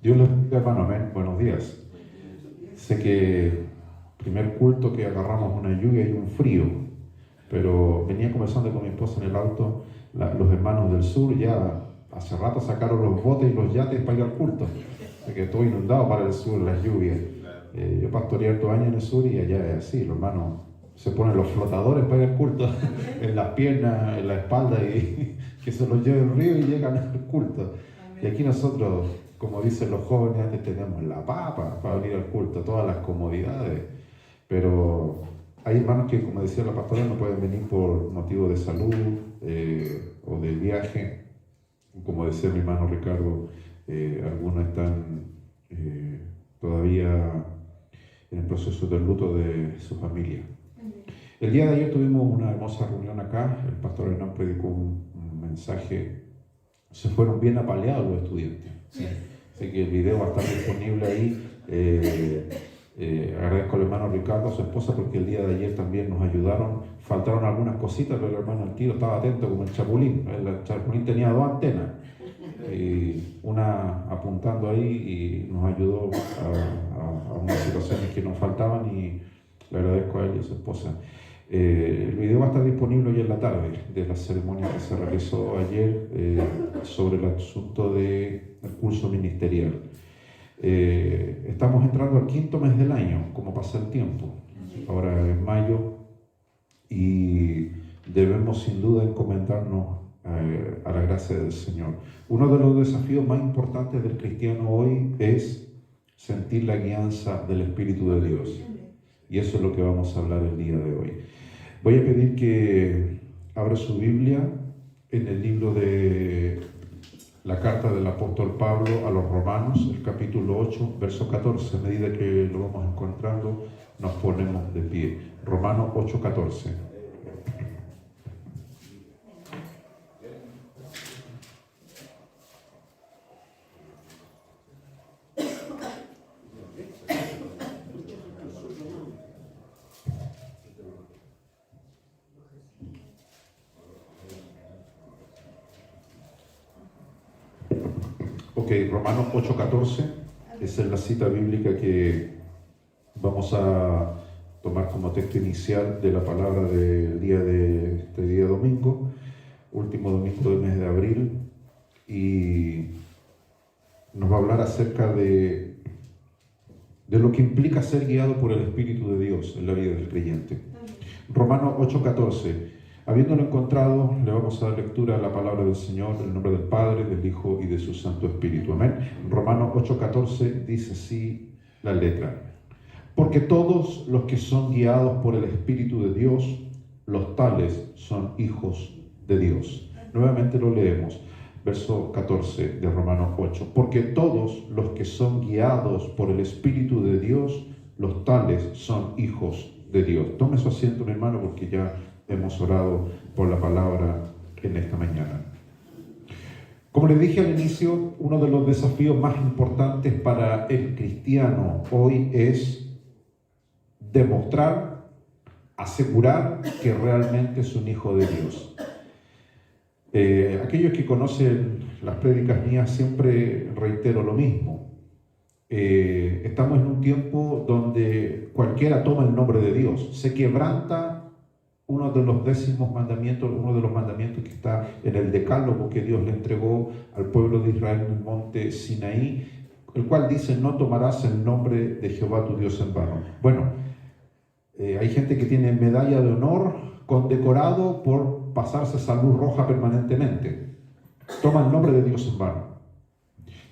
Dios les bendiga, hermano, amén. Buenos días. Sé que primer culto que agarramos una lluvia y un frío, pero venía conversando con mi esposa en el auto, los hermanos del sur ya hace rato sacaron los botes y los yates para ir al culto, que todo inundado para el sur, las lluvias. Yo pastoreé hartos años en el sur y allá es así, los hermanos se ponen los flotadores para ir al culto en las piernas, en la espalda y que se los lleve el río y llegan al culto. Y aquí nosotros, como dicen los jóvenes, antes tenemos la papa para venir al culto, todas las comodidades, pero hay hermanos que, como decía la pastora, no pueden venir por motivo de salud o de viaje. Como decía mi hermano Ricardo, algunos están todavía en el proceso del luto de su familia. El día de ayer tuvimos una hermosa reunión acá, el pastor Hernán predicó un mensaje, se fueron bien apaleados los estudiantes. ¿Sí? Así que el video va a estar disponible ahí. Agradezco al hermano Ricardo, a su esposa, porque el día de ayer también nos ayudaron. Faltaron algunas cositas, pero el hermano al tiro estaba atento como el chapulín. El chapulín tenía dos antenas, y una apuntando ahí y nos ayudó a unas situaciones que nos faltaban y le agradezco a él y a su esposa. El video va a estar disponible hoy en la tarde de la ceremonia que se realizó ayer sobre el asunto del curso ministerial. Estamos entrando al quinto mes del año, como pasa el tiempo. Ahora es mayo y debemos sin duda encomendarnos a la gracia del Señor. Uno de los desafíos más importantes del cristiano hoy es sentir la guianza del Espíritu de Dios. Y eso es lo que vamos a hablar el día de hoy. Voy a pedir que abra su Biblia en el libro de la carta del apóstol Pablo a los Romanos, el capítulo 8, verso 14. A medida que lo vamos encontrando, nos ponemos de pie. Romanos 8, 14. Ok, Romanos 8:14, esa es la cita bíblica que vamos a tomar como texto inicial de la palabra del día de este día domingo, último domingo del mes de abril, y nos va a hablar acerca de lo que implica ser guiado por el Espíritu de Dios en la vida del creyente. Romanos 8:14. Habiéndolo encontrado, le vamos a dar lectura a la palabra del Señor, en el nombre del Padre, del Hijo y de su Santo Espíritu. Amén. Romanos 8:14 dice así la letra. Porque todos los que son guiados por el Espíritu de Dios, los tales son hijos de Dios. Nuevamente lo leemos. Verso 14 de Romanos 8. Porque todos los que son guiados por el Espíritu de Dios, los tales son hijos de Dios. Tome su asiento, mi hermano, porque ya hemos orado por la palabra en esta mañana. Como les dije al inicio, uno de los desafíos más importantes para el cristiano hoy es demostrar, asegurar que realmente es un hijo de Dios. Aquellos que conocen las prédicas mías siempre reitero lo mismo. Estamos en un tiempo donde cualquiera toma el nombre de Dios, se quebranta uno de los 10 mandamientos, uno de los mandamientos que está en el decálogo que Dios le entregó al pueblo de Israel en el monte Sinaí, el cual dice: no tomarás el nombre de Jehová tu Dios en vano. Bueno, hay gente que tiene medalla de honor, condecorado por pasarse salud roja permanentemente. Toma el nombre de Dios en vano.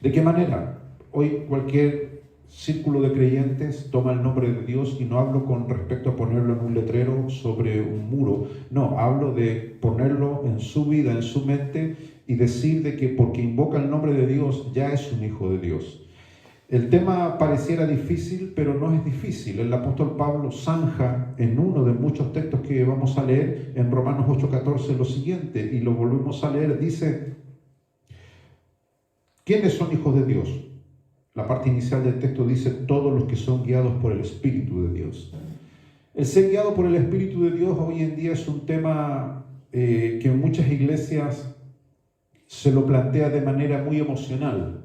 ¿De qué manera? Hoy cualquier círculo de creyentes toma el nombre de Dios, y no hablo con respecto a ponerlo en un letrero sobre un muro, no, hablo de ponerlo en su vida, en su mente, y decir de que porque invoca el nombre de Dios ya es un hijo de Dios. El tema pareciera difícil, pero no es difícil. El apóstol Pablo zanja en uno de muchos textos que vamos a leer en Romanos 8:14 lo siguiente, y lo volvemos a leer. Dice: ¿quiénes son hijos de Dios? La parte inicial del texto dice: todos los que son guiados por el Espíritu de Dios. El ser guiado por el Espíritu de Dios hoy en día es un tema que en muchas iglesias se lo plantea de manera muy emocional.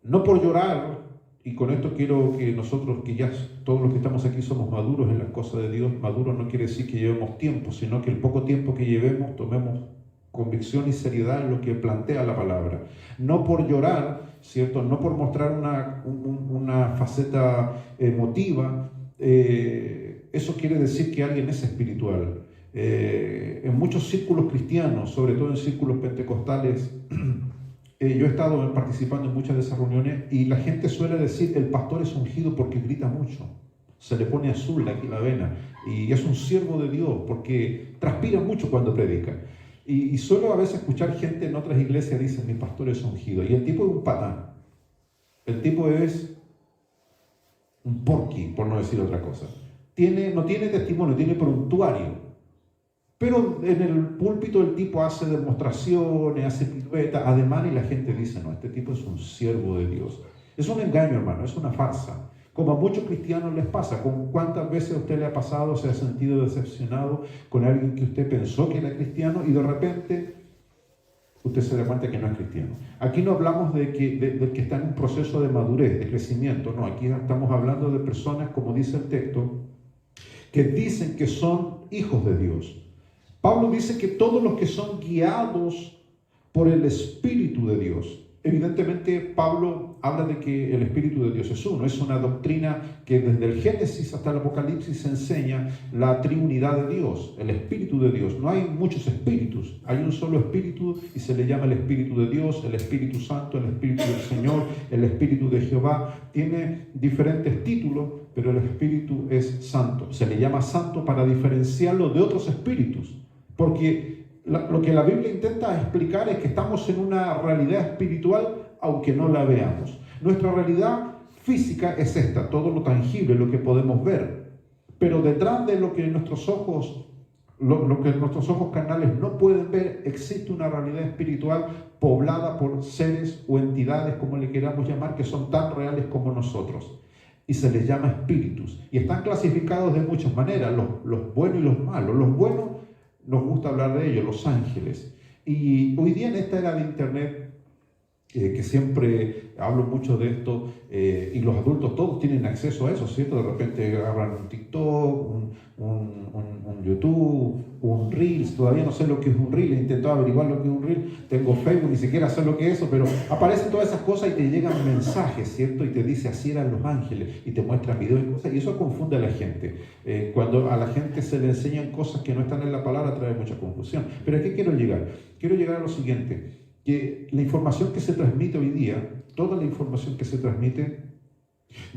No por llorar, y con esto quiero que nosotros, que ya todos los que estamos aquí somos maduros en las cosas de Dios, maduro no quiere decir que llevemos tiempo, sino que el poco tiempo que llevemos tomemos convicción y seriedad en lo que plantea la palabra. No por llorar, ¿cierto? No por mostrar una faceta emotiva, eso quiere decir que alguien es espiritual. En muchos círculos cristianos, sobre todo en círculos pentecostales, yo he estado participando en muchas de esas reuniones y la gente suele decir, el pastor es ungido porque grita mucho, se le pone azul aquí la vena y es un siervo de Dios porque transpira mucho cuando predica. Y suelo a veces escuchar gente en otras iglesias dicen, mi pastor es ungido, y el tipo es un patán, el tipo es un porqui, por no decir otra cosa. No tiene testimonio, tiene prontuario. Pero en el púlpito el tipo hace demostraciones, hace piruetas, además, y la gente dice, no, este tipo es un siervo de Dios. Es un engaño, hermano, es una farsa. Como a muchos cristianos les pasa. ¿Cuántas veces a usted le ha pasado, se ha sentido decepcionado con alguien que usted pensó que era cristiano y de repente usted se da cuenta que no es cristiano? Aquí no hablamos del que está en un proceso de madurez, de crecimiento, no, aquí estamos hablando de personas, como dice el texto, que dicen que son hijos de Dios. Pablo dice que todos los que son guiados por el Espíritu de Dios. Evidentemente, Pablo habla de que el Espíritu de Dios es uno. Es una doctrina que desde el Génesis hasta el Apocalipsis enseña la triunidad de Dios, el Espíritu de Dios. No hay muchos espíritus, hay un solo Espíritu y se le llama el Espíritu de Dios, el Espíritu Santo, el Espíritu del Señor, el Espíritu de Jehová. Tiene diferentes títulos, pero el Espíritu es santo. Se le llama santo para diferenciarlo de otros espíritus. Porque lo que la Biblia intenta explicar es que estamos en una realidad espiritual aunque no la veamos. Nuestra realidad física es esta, todo lo tangible, lo que podemos ver. Pero detrás de lo que nuestros ojos carnales no pueden ver, existe una realidad espiritual poblada por seres o entidades, como le queramos llamar, que son tan reales como nosotros. Y se les llama espíritus. Y están clasificados de muchas maneras, los buenos y los malos. Los buenos, nos gusta hablar de ellos, los ángeles. Y hoy día en esta era de internet, que siempre hablo mucho de esto, y los adultos todos tienen acceso a eso, ¿cierto? De repente agarran un TikTok, un YouTube, un Reels. Todavía no sé lo que es un Reel, he intentado averiguar lo que es un Reel, tengo Facebook, ni siquiera sé lo que es eso, pero aparecen todas esas cosas y te llegan mensajes, ¿cierto? Y te dice, así eran los ángeles, y te muestran videos y cosas, y eso confunde a la gente. Cuando a la gente se le enseñan cosas que no están en la palabra, trae mucha confusión. Pero ¿a qué quiero llegar? Quiero llegar a lo siguiente, que la información que se transmite hoy día, toda la información que se transmite,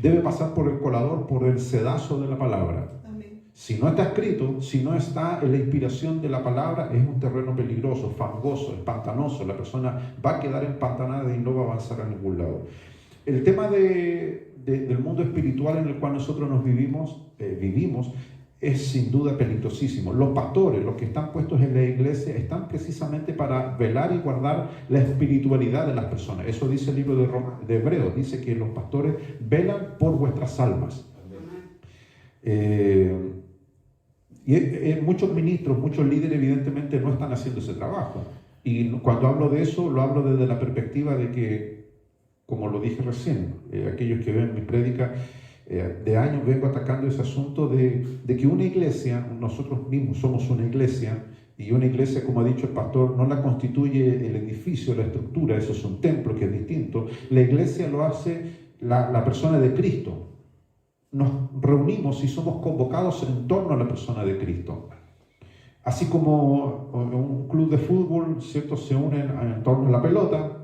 debe pasar por el colador, por el sedazo de la palabra. Amén. Si no está escrito, si no está en la inspiración de la palabra, es un terreno peligroso, fangoso, pantanoso. La persona va a quedar empantanada y no va a avanzar a ningún lado. El tema del mundo espiritual en el cual nosotros nos vivimos, es sin duda peligrosísimo. Los pastores, los que están puestos en la iglesia, están precisamente para velar y guardar la espiritualidad de las personas. Eso dice el libro de Hebreos, dice que los pastores velan por vuestras almas. Muchos ministros, muchos líderes evidentemente no están haciendo ese trabajo. Y cuando hablo de eso, lo hablo desde la perspectiva de que, como lo dije recién, aquellos que ven mi prédica, de años vengo atacando ese asunto de que una iglesia, nosotros mismos somos una iglesia, y una iglesia, como ha dicho el pastor, no la constituye el edificio, la estructura, eso es un templo que es distinto. La iglesia lo hace la persona de Cristo. Nos reunimos y somos convocados en torno a la persona de Cristo. Así como un club de fútbol, ¿cierto?, se unen en torno a la pelota,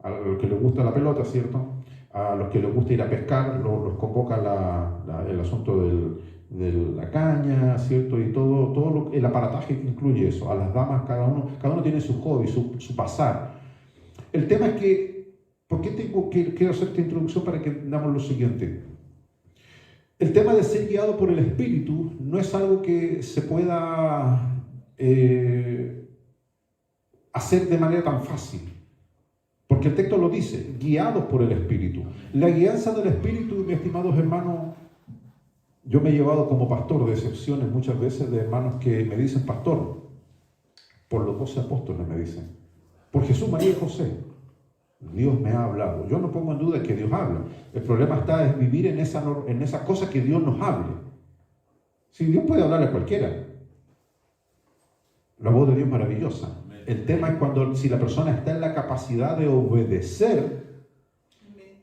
a los que les gusta la pelota, ¿cierto?, a los que les gusta ir a pescar, los convoca el asunto de la caña, ¿cierto? Y todo el aparataje que incluye eso. A las damas, cada uno tiene su hobby, su pasar. El tema es que, ¿por qué quiero hacer esta introducción para que entendamos lo siguiente? El tema de ser guiado por el Espíritu no es algo que se pueda hacer de manera tan fácil. Porque el texto lo dice, guiados por el Espíritu. La guianza del Espíritu, mis estimados hermanos, yo me he llevado como pastor decepciones muchas veces de hermanos que me dicen, pastor, por los 12 apóstoles me dicen, por Jesús, María y José. Dios me ha hablado. Yo no pongo en duda que Dios habla. El problema está en vivir en esa cosa que Dios nos hable. Si Dios puede hablarle a cualquiera. La voz de Dios es maravillosa. El tema es si la persona está en la capacidad de obedecer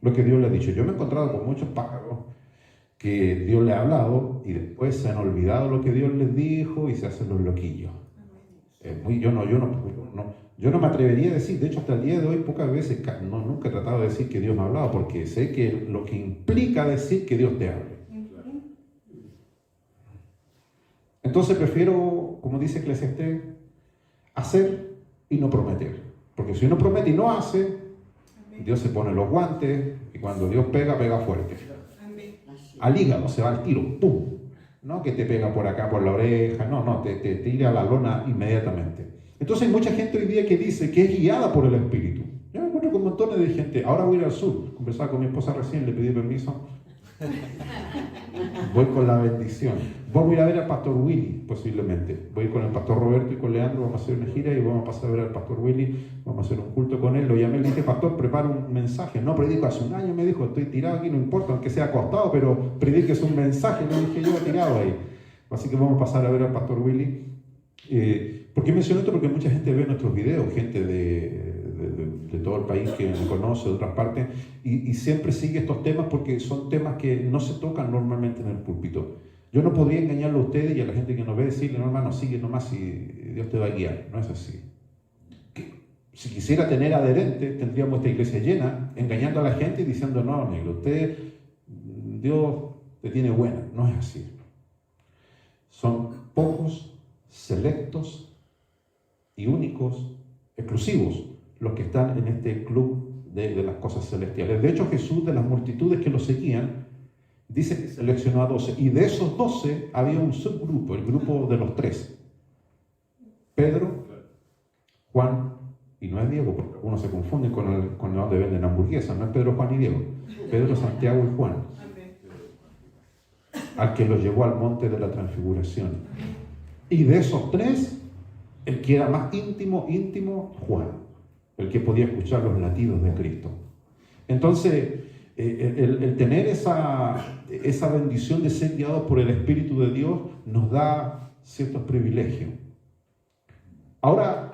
lo que Dios le ha dicho. Yo me he encontrado con muchos pájaros que Dios le ha hablado y después se han olvidado lo que Dios les dijo y se hacen los loquillos. Yo no me atrevería a decir, de hecho hasta el día de hoy pocas veces, nunca he tratado de decir que Dios me ha hablado, porque sé que lo que implica decir que Dios te hable. Entonces prefiero, como dice Eclesiastés, hacer y no prometer. Porque si uno promete y no hace, Dios se pone los guantes y cuando Dios pega, pega fuerte. Al hígado se va al tiro, ¡pum! No que te pega por acá, por la oreja, no, te tira a la lona inmediatamente. Entonces hay mucha gente hoy día que dice que es guiada por el Espíritu. Yo me encuentro con montones de gente. Ahora voy a ir al sur. Conversaba con mi esposa recién, le pedí permiso. Voy con la bendición. Vamos a ir a ver al pastor Willy, posiblemente. Voy a ir con el pastor Roberto y con Leandro, vamos a hacer una gira y vamos a pasar a ver al pastor Willy, vamos a hacer un culto con él. Lo llamé y le dije, pastor, prepara un mensaje. No predico, hace un año me dijo, estoy tirado aquí, no importa, aunque sea acostado, pero prediques un mensaje. Le dije, yo tirado ahí. Así que vamos a pasar a ver al pastor Willy. ¿Por qué menciono esto? Porque mucha gente ve nuestros videos, gente de todo el país que me conoce, de otras partes, y siempre sigue estos temas porque son temas que no se tocan normalmente en el púlpito. Yo no podría engañarlo a ustedes y a la gente que nos ve decirle, no hermano, sigue nomás y Dios te va a guiar. No es así. Si quisiera tener adherentes, tendríamos esta iglesia llena, engañando a la gente y diciendo, no, negro, Dios te tiene buena. No es así. Son pocos, selectos y únicos, exclusivos, los que están en este club de las cosas celestiales. De hecho, Jesús, de las multitudes que lo seguían, dice que seleccionó a 12, y de esos 12 había un subgrupo, el grupo de los 3. Pedro, Juan, y no es Diego, porque algunos se confunden con donde venden hamburguesas, no es Pedro, Juan y Diego, Pedro, Santiago y Juan, al que los llevó al monte de la transfiguración. Y de esos 3, el que era más íntimo, Juan, el que podía escuchar los latidos de Cristo. Entonces, el tener esa bendición de ser guiados por el Espíritu de Dios nos da ciertos privilegios. Ahora,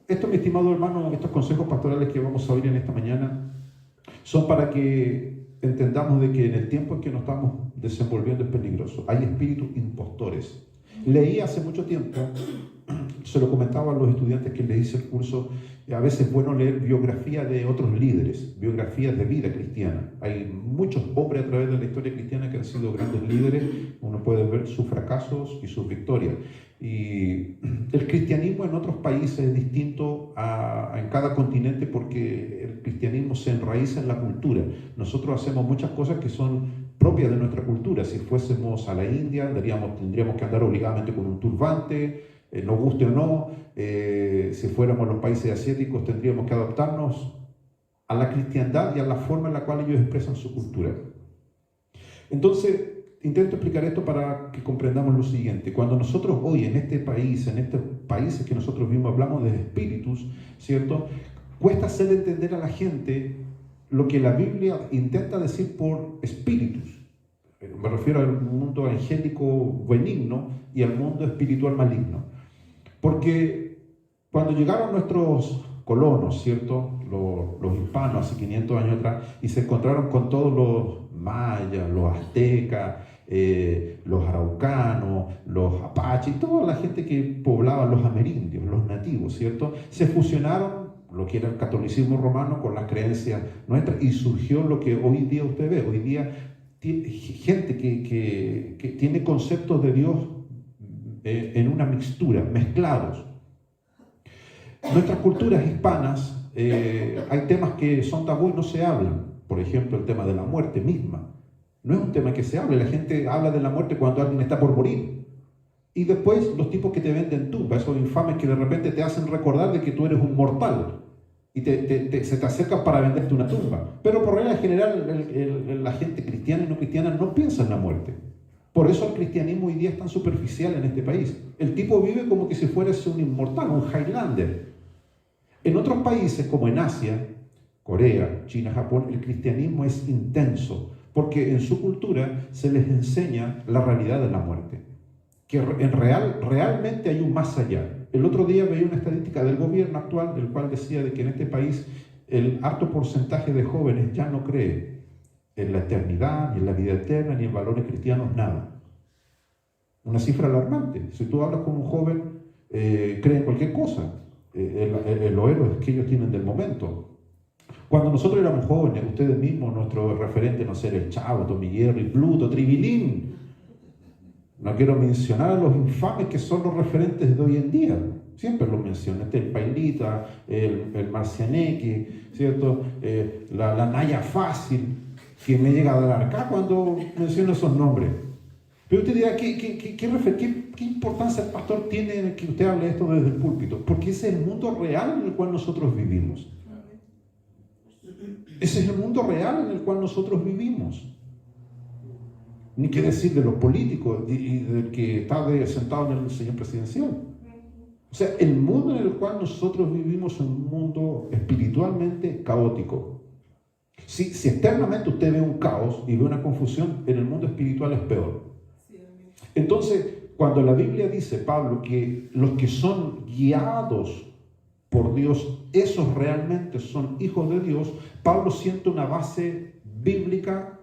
mi estimado hermano, estos consejos pastorales que vamos a oír en esta mañana son para que entendamos de que en el tiempo en que nos estamos desenvolviendo es peligroso. Hay espíritus impostores. Leí hace mucho tiempo, se lo comentaba a los estudiantes que les hice el curso, a veces es bueno leer biografías de otros líderes, biografías de vida cristiana. Hay muchos hombres a través de la historia cristiana que han sido grandes líderes, uno puede ver sus fracasos y sus victorias. Y el cristianismo en otros países es distinto en cada continente porque el cristianismo se enraiza en la cultura. Nosotros hacemos muchas cosas que son propias de nuestra cultura. Si fuésemos a la India, tendríamos que andar obligadamente con un turbante, nos guste o no. Si fuéramos a los países asiáticos, tendríamos que adaptarnos a la cristiandad y a la forma en la cual ellos expresan su cultura. Entonces, intento explicar esto para que comprendamos lo siguiente. Cuando nosotros hoy en este país, en estos países que nosotros vimos, hablamos de espíritus, ¿cierto? Cuesta hacer entender a la gente lo que la Biblia intenta decir por espíritus. Me refiero al mundo angélico benigno y al mundo espiritual maligno. Porque cuando llegaron nuestros colonos, ¿cierto? Los hispanos hace 500 años atrás, y se encontraron con todos los mayas, los aztecas, los araucanos, los apaches, toda la gente que poblaba los amerindios, los nativos, ¿cierto? Se fusionaron lo que era el catolicismo romano con las creencias nuestras y surgió lo que hoy día usted ve. Hoy día gente que tiene conceptos de Dios en una mixtura, mezclados. Nuestras culturas hispanas, hay temas que son tabú y no se hablan. Por ejemplo, el tema de la muerte misma. No es un tema que se hable. La gente habla de la muerte cuando alguien está por morir. Y después los tipos que te venden tumbas, esos infames que de repente te hacen recordar de que tú eres un mortal. Y se te acercan para venderte una tumba. Pero por regla general, la gente cristiana y no cristiana no piensa en la muerte. Por eso el cristianismo hoy día es tan superficial en este país. El tipo vive como que si fuera un inmortal, un Highlander. En otros países, como en Asia, Corea, China, Japón, el cristianismo es intenso, porque en su cultura se les enseña la realidad de la muerte, que realmente hay un más allá. El otro día veía una estadística del gobierno actual, el cual decía de que en este país el alto porcentaje de jóvenes ya no cree en la eternidad, ni en la vida eterna, ni en valores cristianos, nada. Una cifra alarmante. Si tú hablas con un joven, cree en cualquier cosa, los héroes que ellos tienen del momento. Cuando nosotros éramos jóvenes, ustedes mismos, nuestro referente, no sé, el Chavo, Tommy Jerry, Pluto, Tribilín. No quiero mencionar a los infames que son los referentes de hoy en día. Siempre los menciono. El Pailita, el Marcianeque, ¿cierto? La Naya Fácil, que me llega a dar acá cuando menciono esos nombres. Pero usted dirá, ¿qué importancia el pastor tiene en que usted hable esto desde el púlpito? Porque ese es el mundo real en el cual nosotros vivimos. Ese es el mundo real en el cual nosotros vivimos. Ni qué decir de los políticos y del que está sentado en el señor presidencial. O sea, el mundo en el cual nosotros vivimos es un mundo espiritualmente caótico. Si externamente usted ve un caos y ve una confusión, en el mundo espiritual es peor. Entonces, cuando la Biblia dice, Pablo, que los que son guiados por Dios, esos realmente son hijos de Dios, Pablo siente una base bíblica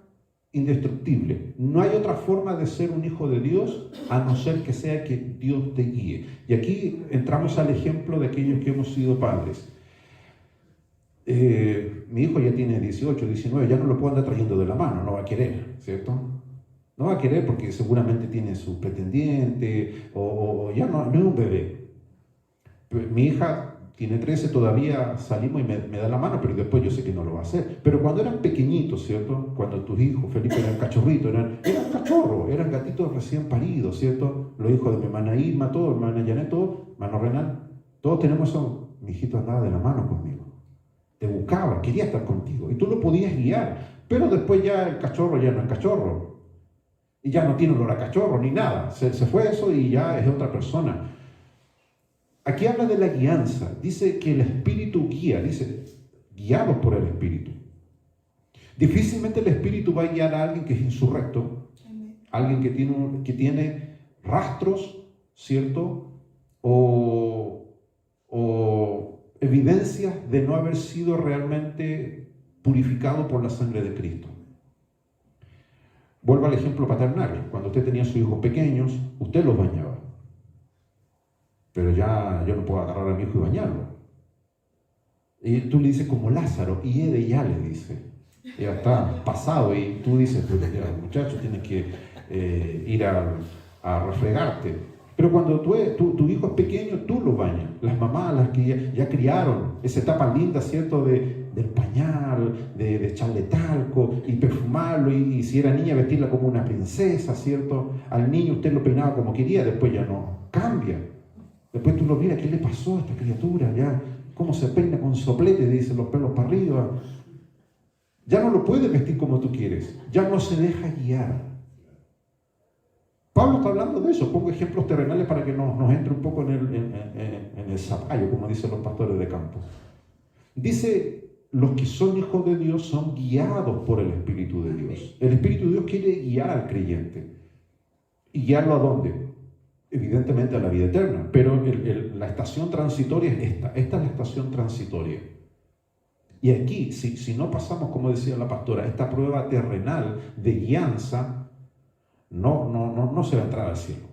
indestructible. No hay otra forma de ser un hijo de Dios a no ser que sea que Dios te guíe. Y aquí entramos al ejemplo de aquellos que hemos sido padres. Mi hijo ya tiene 18, 19, ya no lo puedo andar trayendo de la mano, no va a querer, ¿cierto? No va a querer porque seguramente tiene su pretendiente o ya no es un bebé. Mi hija tiene 13, todavía salimos y me da la mano, pero después yo sé que no lo va a hacer. Pero cuando eran pequeñitos, ¿cierto? Cuando tus hijos, Felipe, eran cachorritos, eran cachorros, eran gatitos recién paridos, ¿cierto? Los hijos de mi hermana Irma, todos, mi hermana Janet, todos, hermano Renal, todos tenemos eso. Mi hijito andaba de la mano conmigo. Te buscaba, quería estar contigo. Y tú lo podías guiar. Pero después ya el cachorro ya no es cachorro. Y ya no tiene olor a cachorro ni nada. Se fue eso y ya es otra persona. Aquí habla de la guianza, dice que el Espíritu guía, dice, guiados por el Espíritu. Difícilmente el Espíritu va a guiar a alguien que es insurrecto, alguien que tiene rastros, ¿cierto? O evidencias de no haber sido realmente purificado por la sangre de Cristo. Vuelvo al ejemplo paternal, cuando usted tenía a sus hijos pequeños, usted los bañaba. Pero ya yo no puedo agarrar a mi hijo y bañarlo. Y tú le dices como Lázaro, y él ya le dice, ya está pasado, y tú dices, pues ya, muchacho, tienes que ir a refregarte. Pero cuando tu hijo es pequeño, tú lo bañas. Las mamás, las que ya criaron, esa etapa linda, ¿cierto?, del pañal, de echarle talco y perfumarlo, y si era niña, vestirla como una princesa, ¿cierto? Al niño usted lo peinaba como quería, después ya no, cambia. Después tú lo miras, ¿qué le pasó a esta criatura? Ya, ¿cómo se peina con soplete? Dicen los pelos para arriba. Ya no lo puedes vestir como tú quieres. Ya no se deja guiar. Pablo está hablando de eso. Pongo ejemplos terrenales para que nos entre un poco en el zapallo, como dicen los pastores de campo. Dice, los que son hijos de Dios son guiados por el Espíritu de Dios. El Espíritu de Dios quiere guiar al creyente. ¿Y guiarlo a dónde? Evidentemente a la vida eterna, pero la estación transitoria es esta es la estación transitoria. Y aquí, si no pasamos, como decía la pastora, esta prueba terrenal de guianza, no se va a entrar al cielo.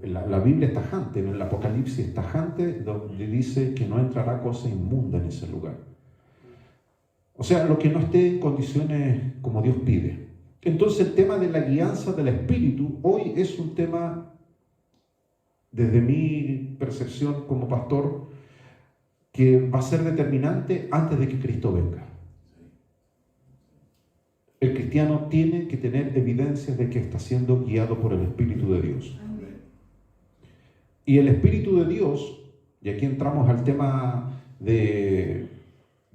La Biblia es tajante, en el Apocalipsis es tajante, donde dice que no entrará cosa inmunda en ese lugar. O sea, lo que no esté en condiciones como Dios pide. Entonces el tema de la guianza del Espíritu hoy es un tema, desde mi percepción como pastor, que va a ser determinante antes de que Cristo venga. El cristiano tiene que tener evidencias de que está siendo guiado por el Espíritu de Dios. Y el Espíritu de Dios, y aquí entramos al tema de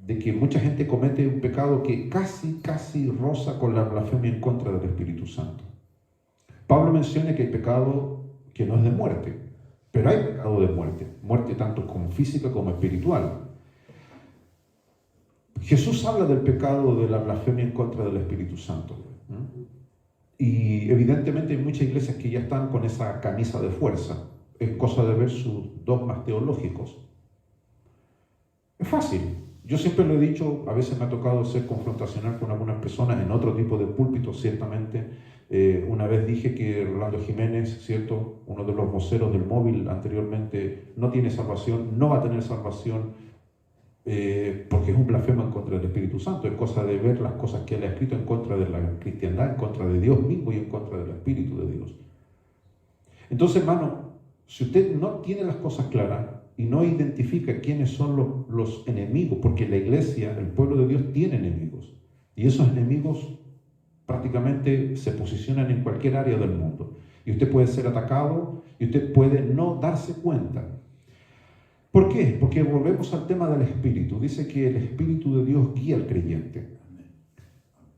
que mucha gente comete un pecado que casi roza con la blasfemia en contra del Espíritu Santo. Pablo menciona que hay pecado que no es de muerte, pero hay pecado de muerte tanto como física como espiritual. Jesús habla del pecado de la blasfemia en contra del Espíritu Santo. Y evidentemente hay muchas iglesias que ya están con esa camisa de fuerza. Es cosa de ver sus dogmas teológicos. Es fácil. Yo siempre lo he dicho, a veces me ha tocado ser confrontacional con algunas personas en otro tipo de púlpitos, ciertamente. Una vez dije que Rolando Jiménez, ¿cierto?, uno de los voceros del móvil anteriormente, no tiene salvación, no va a tener salvación, porque es un blasfemo en contra del Espíritu Santo. Es cosa de ver las cosas que él ha escrito en contra de la cristiandad, en contra de Dios mismo y en contra del Espíritu de Dios. Entonces, hermano, si usted no tiene las cosas claras y no identifica quiénes son los enemigos, porque la iglesia, el pueblo de Dios, tiene enemigos, y esos enemigos prácticamente se posicionan en cualquier área del mundo, y usted puede ser atacado y usted puede no darse cuenta. ¿Por qué? Porque volvemos al tema del Espíritu. Dice que el Espíritu de Dios guía al creyente.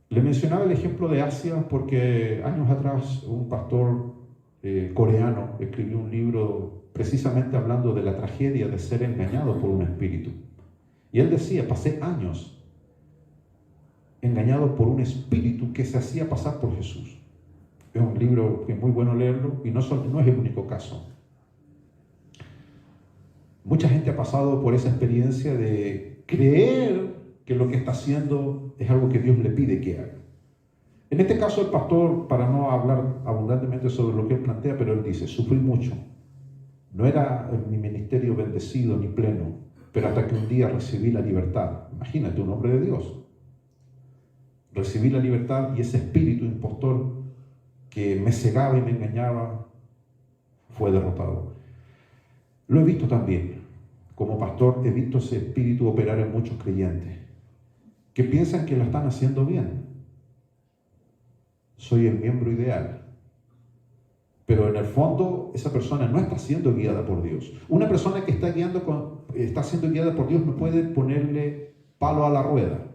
Le mencionaba el ejemplo de Asia porque años atrás un pastor coreano escribió un libro precisamente hablando de la tragedia de ser engañado por un espíritu. Y él decía, pasé años engañado por un espíritu que se hacía pasar por Jesús. Es un libro que es muy bueno leerlo y no es el único caso. Mucha gente ha pasado por esa experiencia de creer que lo que está haciendo es algo que Dios le pide que haga. En este caso el pastor, para no hablar abundantemente sobre lo que él plantea, pero él dice, sufrí mucho. No era mi ministerio bendecido ni pleno, pero hasta que un día recibí la libertad. Imagínate, un hombre de Dios. Recibí la libertad y ese espíritu impostor que me cegaba y me engañaba fue derrotado. Lo he visto también. Como pastor he visto ese espíritu operar en muchos creyentes que piensan que lo están haciendo bien. Soy el miembro ideal. Pero en el fondo esa persona no está siendo guiada por Dios. Una persona que está siendo guiada por Dios no puede ponerle palo a la rueda.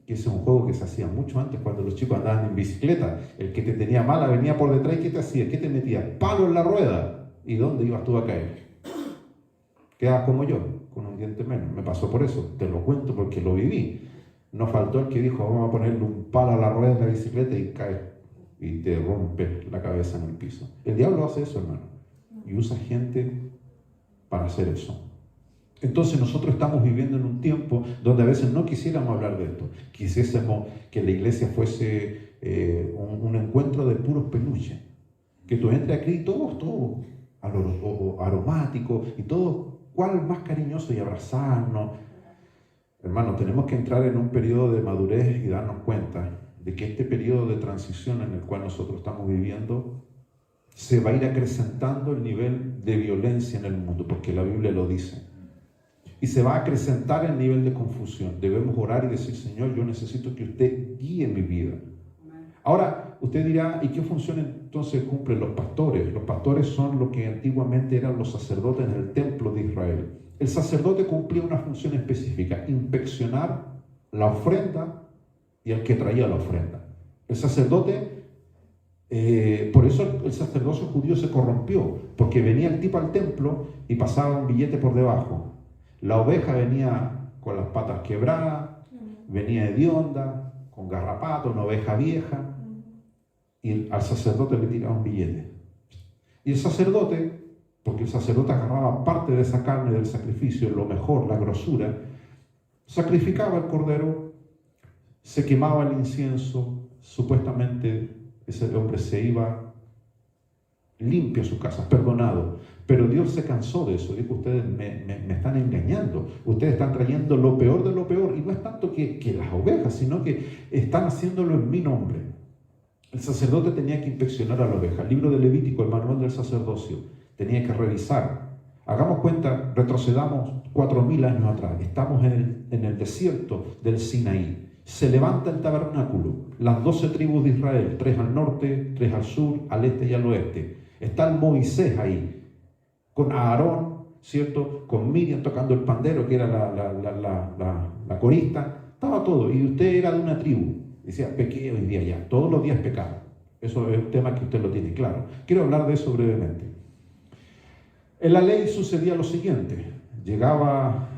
Que ese es un juego que se hacía mucho antes cuando los chicos andaban en bicicleta. El que te tenía mala venía por detrás y ¿qué te hacía? ¿Qué te metía? Palo en la rueda. ¿Y dónde ibas tú a caer? Quedabas como yo, con un diente menos. Me pasó por eso, te lo cuento porque lo viví. No faltó el que dijo, vamos a ponerle un palo a la rueda de la bicicleta y caes y te rompes la cabeza en el piso. El diablo hace eso, hermano, y usa gente para hacer eso. Entonces nosotros estamos viviendo en un tiempo donde a veces no quisiéramos hablar de esto. Quisiésemos que la iglesia fuese un encuentro de puros peluches. Que tú entres aquí y todos aromáticos y todos, ¿cuál más cariñoso y abrazarnos? Hermano, tenemos que entrar en un periodo de madurez y darnos cuenta de que este periodo de transición en el cual nosotros estamos viviendo se va a ir acrecentando el nivel de violencia en el mundo, porque la Biblia lo dice. Y se va a acrecentar el nivel de confusión. Debemos orar y decir, Señor, yo necesito que usted guíe mi vida. Ahora, usted dirá, ¿y qué función entonces cumplen los pastores? Los pastores son lo que antiguamente eran los sacerdotes en el templo de Israel. El sacerdote cumplía una función específica, inspeccionar la ofrenda y el que traía la ofrenda. El sacerdote, por eso el sacerdocio judío se corrompió, porque venía el tipo al templo y pasaba un billete por debajo. La oveja venía con las patas quebradas, venía hedionda, con garrapato, una oveja vieja, y al sacerdote le tiraba un billete. Y el sacerdote, porque el sacerdote agarraba parte de esa carne del sacrificio, lo mejor, la grosura, sacrificaba el cordero, se quemaba el incienso, supuestamente ese hombre se iba limpio a su casa, perdonado. Pero Dios se cansó de eso. Dijo, ustedes me están engañando, ustedes están trayendo lo peor de lo peor, y no es tanto que las ovejas, sino que están haciéndolo en mi nombre. El sacerdote tenía que inspeccionar a la oveja. El libro de Levítico, el manual del sacerdocio, tenía que revisar. Hagamos cuenta, retrocedamos 4000 años atrás. Estamos en el desierto del Sinaí. Se levanta el tabernáculo, las 12 tribus de Israel, 3 al norte, 3 al sur, al este y al oeste. Está el Moisés ahí, con Aarón, ¿cierto? Con Miriam tocando el pandero, que era la corista. Estaba todo, y usted era de una tribu. Decía, pequé hoy día ya, todos los días pecado. Eso es un tema que usted lo tiene claro. Quiero hablar de eso brevemente. En la ley sucedía lo siguiente. Llegaba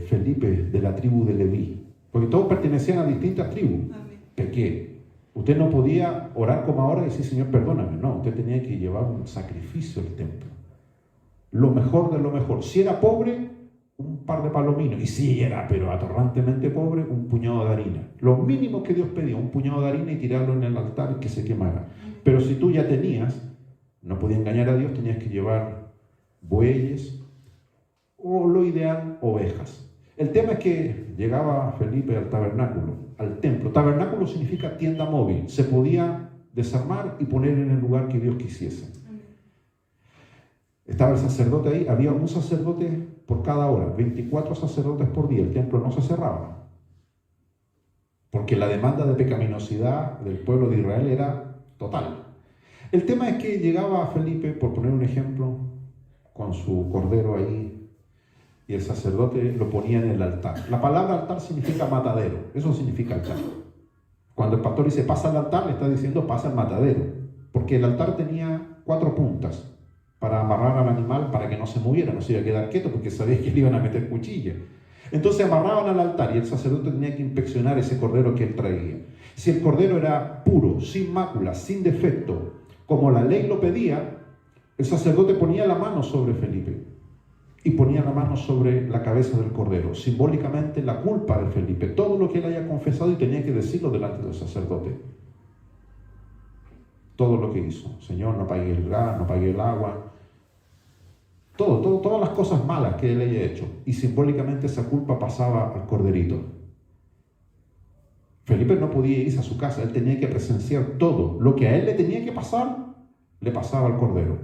Felipe de la tribu de Leví. porque todos pertenecían a distintas tribus. Pequé. Usted no podía orar como ahora y decir, Señor, perdóname. No, usted tenía que llevar un sacrificio al templo. Lo mejor de lo mejor. Si era pobre, un par de palominos. Y si era, pero atorrantemente pobre, un puñado de harina. Lo mínimo que Dios pedía, un puñado de harina y tirarlo en el altar y que se quemara. Pero si tú ya tenías, no podías engañar a Dios, tenías que llevar bueyes o lo ideal, ovejas. El tema es que llegaba Felipe al tabernáculo, al templo. Tabernáculo significa tienda móvil. Se podía desarmar y poner en el lugar que Dios quisiese. Estaba el sacerdote ahí, había un sacerdote por cada hora, 24 sacerdotes por día. El templo no se cerraba, porque la demanda de pecaminosidad del pueblo de Israel era total. El tema es que llegaba Felipe, por poner un ejemplo, con su cordero ahí, y el sacerdote lo ponía en el altar. La palabra altar significa matadero, eso significa altar. Cuando el pastor dice pasa al altar, le está diciendo pasa al matadero, porque el altar tenía 4 puntas para amarrar al animal para que no se moviera, no se iba a quedar quieto porque sabía que le iban a meter cuchilla. Entonces amarraban al altar y el sacerdote tenía que inspeccionar ese cordero que él traía. Si el cordero era puro, sin mácula, sin defecto, como la ley lo pedía, el sacerdote ponía la mano sobre Felipe y ponía la mano sobre la cabeza del cordero, simbólicamente la culpa de Felipe, todo lo que él haya confesado, y tenía que decirlo delante del sacerdote. Todo lo que hizo. Señor, no pagué el gas, no pagué el agua. Todas las cosas malas que él haya hecho. Y simbólicamente esa culpa pasaba al corderito. Felipe no podía irse a su casa, él tenía que presenciar todo. Lo que a él le tenía que pasar, le pasaba al cordero.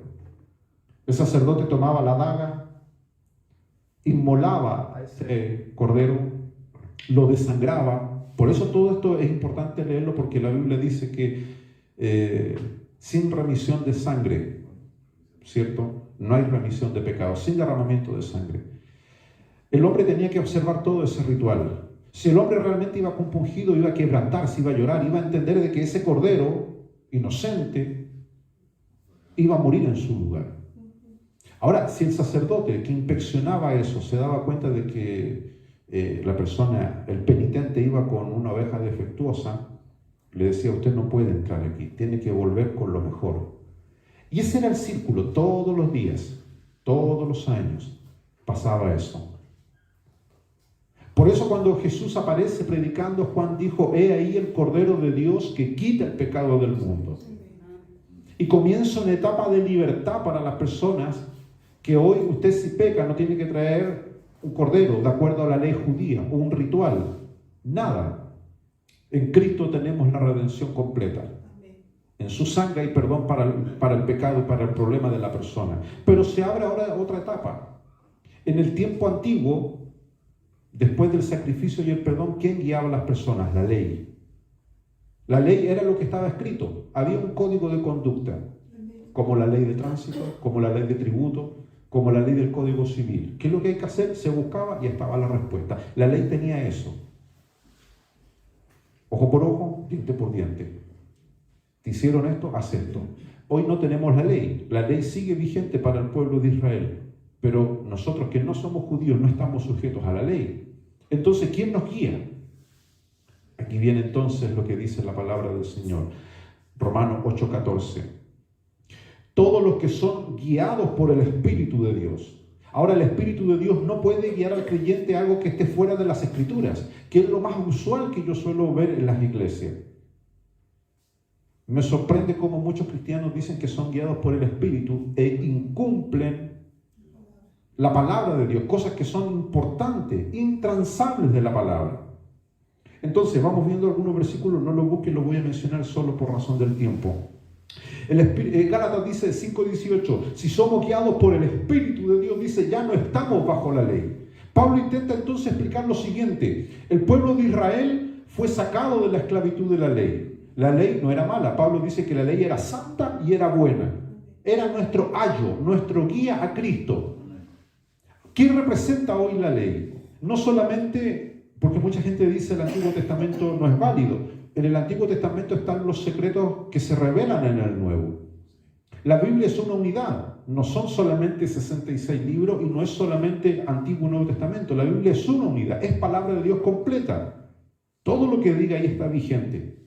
El sacerdote tomaba la daga, inmolaba a ese cordero, lo desangraba. Por eso todo esto es importante leerlo, porque la Biblia dice que sin remisión de sangre, ¿cierto? No hay remisión de pecados, sin derramamiento de sangre. El hombre tenía que observar todo ese ritual. Si el hombre realmente iba compungido, iba a quebrantarse, iba a llorar, iba a entender de que ese cordero inocente iba a morir en su lugar. Ahora, si el sacerdote que inspeccionaba eso se daba cuenta de que la persona, el penitente, iba con una oveja defectuosa, le decía, usted no puede entrar aquí, tiene que volver con lo mejor. Y ese era el círculo, todos los días, todos los años, pasaba eso. Por eso cuando Jesús aparece predicando, Juan dijo, he ahí el Cordero de Dios que quita el pecado del mundo. Y comienza una etapa de libertad para las personas, que hoy usted si peca no tiene que traer un cordero de acuerdo a la ley judía o un ritual, nada. En Cristo tenemos la redención completa. En su sangre hay perdón para el pecado y para el problema de la persona. Pero se abre ahora otra etapa. En el tiempo antiguo, después del sacrificio y el perdón, ¿quién guiaba a las personas? La ley. La ley era lo que estaba escrito. Había un código de conducta, como la ley de tránsito, como la ley de tributo, como la ley del Código Civil. ¿Qué es lo que hay que hacer? Se buscaba y estaba la respuesta. La ley tenía eso. Ojo por ojo, diente por diente. Te hicieron esto, haz esto. Hoy no tenemos la ley. La ley sigue vigente para el pueblo de Israel. Pero nosotros que no somos judíos no estamos sujetos a la ley. Entonces, ¿quién nos guía? Aquí viene entonces lo que dice la palabra del Señor. Romanos 8:14. Todos los que son guiados por el Espíritu de Dios. Ahora, el Espíritu de Dios no puede guiar al creyente a algo que esté fuera de las Escrituras, que es lo más usual que yo suelo ver en las iglesias. Me sorprende cómo muchos cristianos dicen que son guiados por el Espíritu e incumplen la palabra de Dios, cosas que son importantes, intransables de la palabra. Entonces, vamos viendo algunos versículos, no los busquen, los voy a mencionar solo por razón del tiempo. Gálatas dice 5:18, si somos guiados por el Espíritu de Dios, dice, ya no estamos bajo la ley. Pablo intenta entonces explicar lo siguiente: el pueblo de Israel fue sacado de la esclavitud de la ley. La ley no era mala. Pablo dice que la ley era santa y era buena. Era nuestro ayo, nuestro guía a Cristo. ¿Quién representa hoy la ley? No solamente, porque mucha gente dice el Antiguo Testamento no es válido. En el Antiguo Testamento están los secretos que se revelan en el Nuevo. La Biblia es una unidad. No son solamente 66 libros y no es solamente Antiguo y Nuevo Testamento. La Biblia es una unidad. Es palabra de Dios completa. Todo lo que diga ahí está vigente.